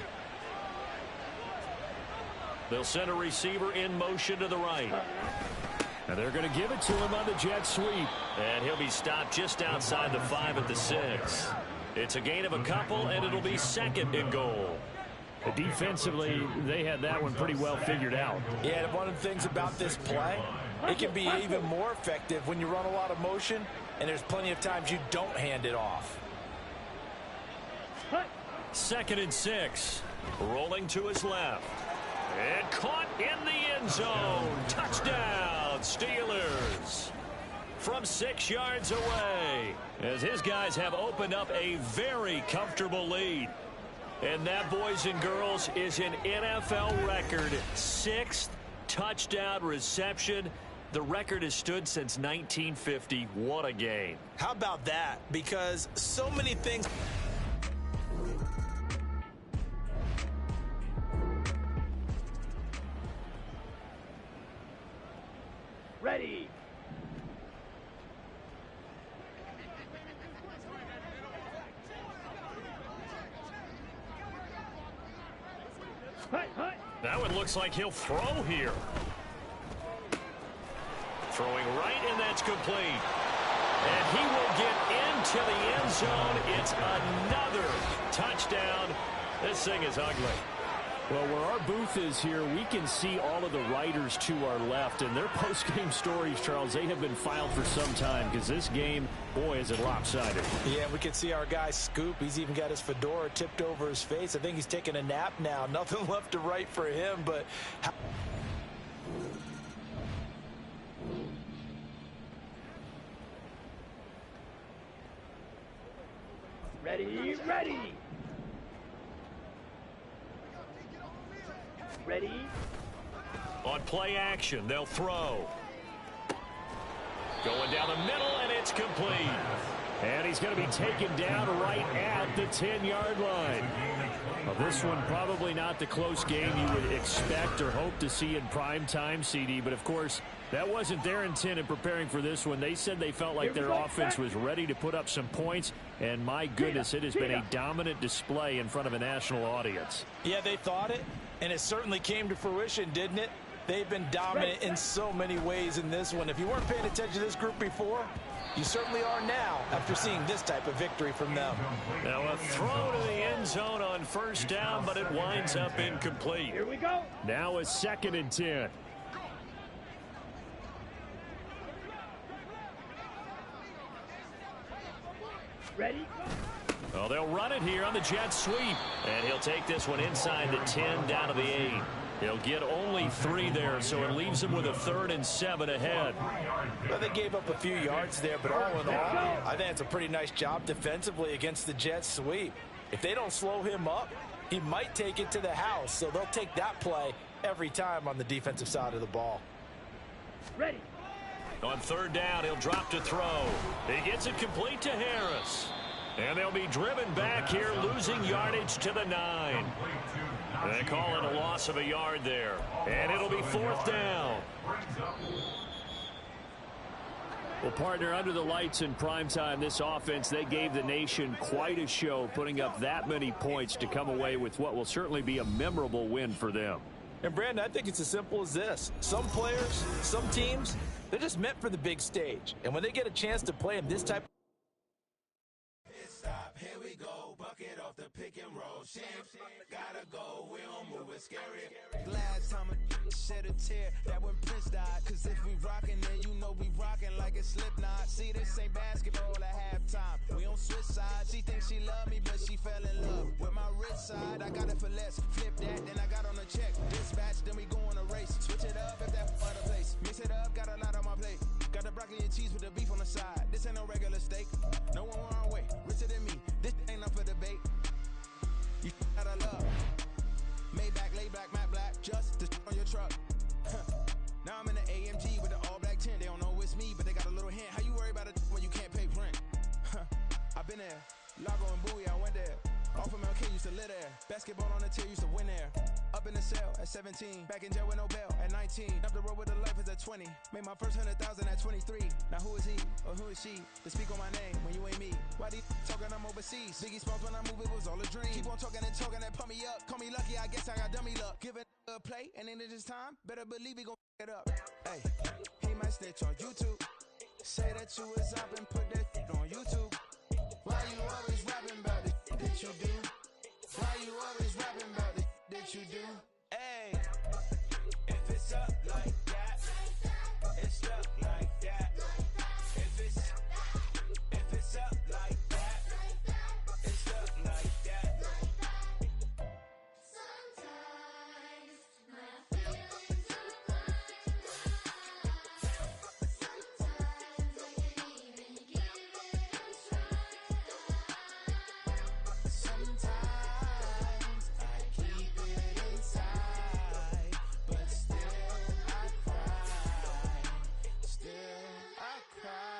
Speaker 1: They'll send a receiver in motion to the right.
Speaker 2: And they're going to give it to him on the jet sweep.
Speaker 1: And he'll be stopped just outside the 5 at the 6. It's a gain of a couple, and it'll be second and goal.
Speaker 2: Defensively, they had that one pretty well figured out.
Speaker 4: Yeah, and one of the things about this play, it can be even more effective when you run a lot of motion, and there's plenty of times you don't hand it off.
Speaker 1: Second and 6. Rolling to his left. And caught in the end zone. Touchdown, Steelers. From 6 yards away, as his guys have opened up a very comfortable lead. And that, boys and girls, is an NFL record. 6th touchdown reception. The record has stood since 1950. What a game.
Speaker 11: How about that? Because so many things...
Speaker 3: Ready.
Speaker 1: That one looks like he'll throw here. Throwing right, and that's complete. And he will get into the end zone. It's another touchdown. This thing is ugly.
Speaker 2: Well, where our booth is here, we can see all of the writers to our left. And their post-game stories, Charles, they have been filed for some time because this game, boy, is it lopsided.
Speaker 4: Yeah, we can see our guy Scoop. He's even got his fedora tipped over his face. I think he's taking a nap now. Nothing left to write for him, but...
Speaker 3: Ready, ready. Ready.
Speaker 1: On play action, they'll throw. Going down the middle, and it's complete.
Speaker 2: And he's going to be taken down right at the 10-yard line. Well, this one probably not the close game you would expect or hope to see in prime time, CD. But, of course, that wasn't their intent in preparing for this one. They said they felt like their offense was ready to put up some points. And, my goodness, it has been a dominant display in front of a national audience.
Speaker 4: Yeah, they thought it, and it certainly came to fruition, didn't it? They've been dominant in so many ways in this one. If you weren't paying attention to this group before, you certainly are now after seeing this type of victory from them.
Speaker 1: Now a throw to the end zone on first down, but it winds up incomplete.
Speaker 3: Here we go.
Speaker 2: Now a 2nd and 10.
Speaker 3: Ready?
Speaker 1: Well, they'll run it here on the jet sweep. And he'll take this one inside the 10 down to the 8. He'll get only 3 there, so it leaves him with a 3rd and 7 ahead.
Speaker 4: Well, they gave up a few yards there, but all in all, I think it's a pretty nice job defensively against the jet sweep. If they don't slow him up, he might take it to the house, so they'll take that play every time on the defensive side of the ball.
Speaker 3: Ready.
Speaker 1: On 3rd down, he'll drop to throw. He gets it complete to Harris. And they'll be driven back here, losing yardage to the 9. They call it a loss of a yard there. And it'll be 4th down.
Speaker 2: Well, partner, under the lights in primetime, this offense, they gave the nation quite a show, putting up that many points to come away with what will certainly be a memorable win for them.
Speaker 4: And, Brandon, I think it's as simple as this. Some players, some teams, they're just meant for the big stage. And when they get a chance to play in this type of
Speaker 13: Here we go, bucket off the pick and roll. Champs, gotta go, we don't move it scary. Glad time shed a tear, that when Prince died. Cause if we rockin', then you know we rockin' like it's Slipknot. See, this ain't basketball at halftime. We on switch sides. She thinks she love me, but she fell in love with my rich side. I got it for less. Flip that, then I got on a check. Dispatch, then we go on a race. Switch it up if that other place. Mix it up, got a lot on my plate. Got the broccoli and cheese with the beef on the side. This ain't no regular steak. No one wrong way. Richer than me. This ain't up for debate. You gotta love. Maybach, lay back, matte black. Just the on your truck. Now I'm in the AMG with the all black tint. They don't know it's me, but they got a little hint. How you worry about it when you can't pay rent? I've been there. Lago and Bowie, I went there. Off of MLK, used to live there. Basketball on the tier, used to win there. Up in the cell at 17. Back in jail with no bail at 19. Up the road with a life is at 20. Made my first 100,000 at 23. Now who is he or who is she to speak on my name when you ain't me? Why these talking I'm overseas? Biggie Smalls when I move, it was all a dream. Keep on talking and talking and pump me up. Call me lucky, I guess I got dummy luck. Give it a play and then it's time. Better believe he gon' it up. Hey, he might snitch on YouTube. Say that you was up and put that on YouTube. Why you always rapping about the that you do? Why you always rapping about the that you do? Hey, if it's up like that, it's up like that. If it's up like that, it's up like that.
Speaker 10: Sometimes my feelings are blind. Sometimes I can't even give it a try.
Speaker 13: Sometimes I keep it inside, but still I cry. Still I cry.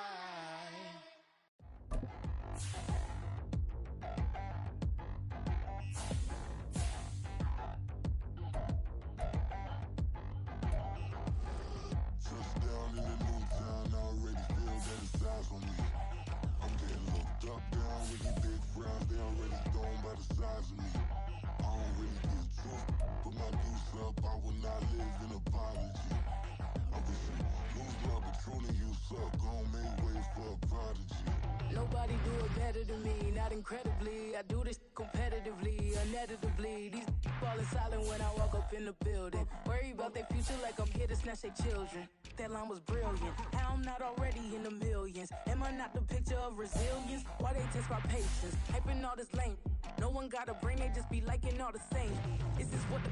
Speaker 15: Touchdown in a new town, I already feel that it's eyes on me. I'm getting looked up, down with these big frowns, they already thrown by the size of me. I don't really get truth, put my deuce up, I will not live in apology. I'm wishing, lose love, but truly you suck, gon' make way for a prodigy.
Speaker 16: Nobody do it better than me, not incredibly. I do this competitively, uneditably. These falling silent when I walk up in the building. Worry about their future like I'm here to snatch their children. That line was brilliant. How I'm not already in the millions. Am I not the picture of resilience? Why they test my patience? Hyping all this lame. No one got a brain, they just be liking all the same. Is this what the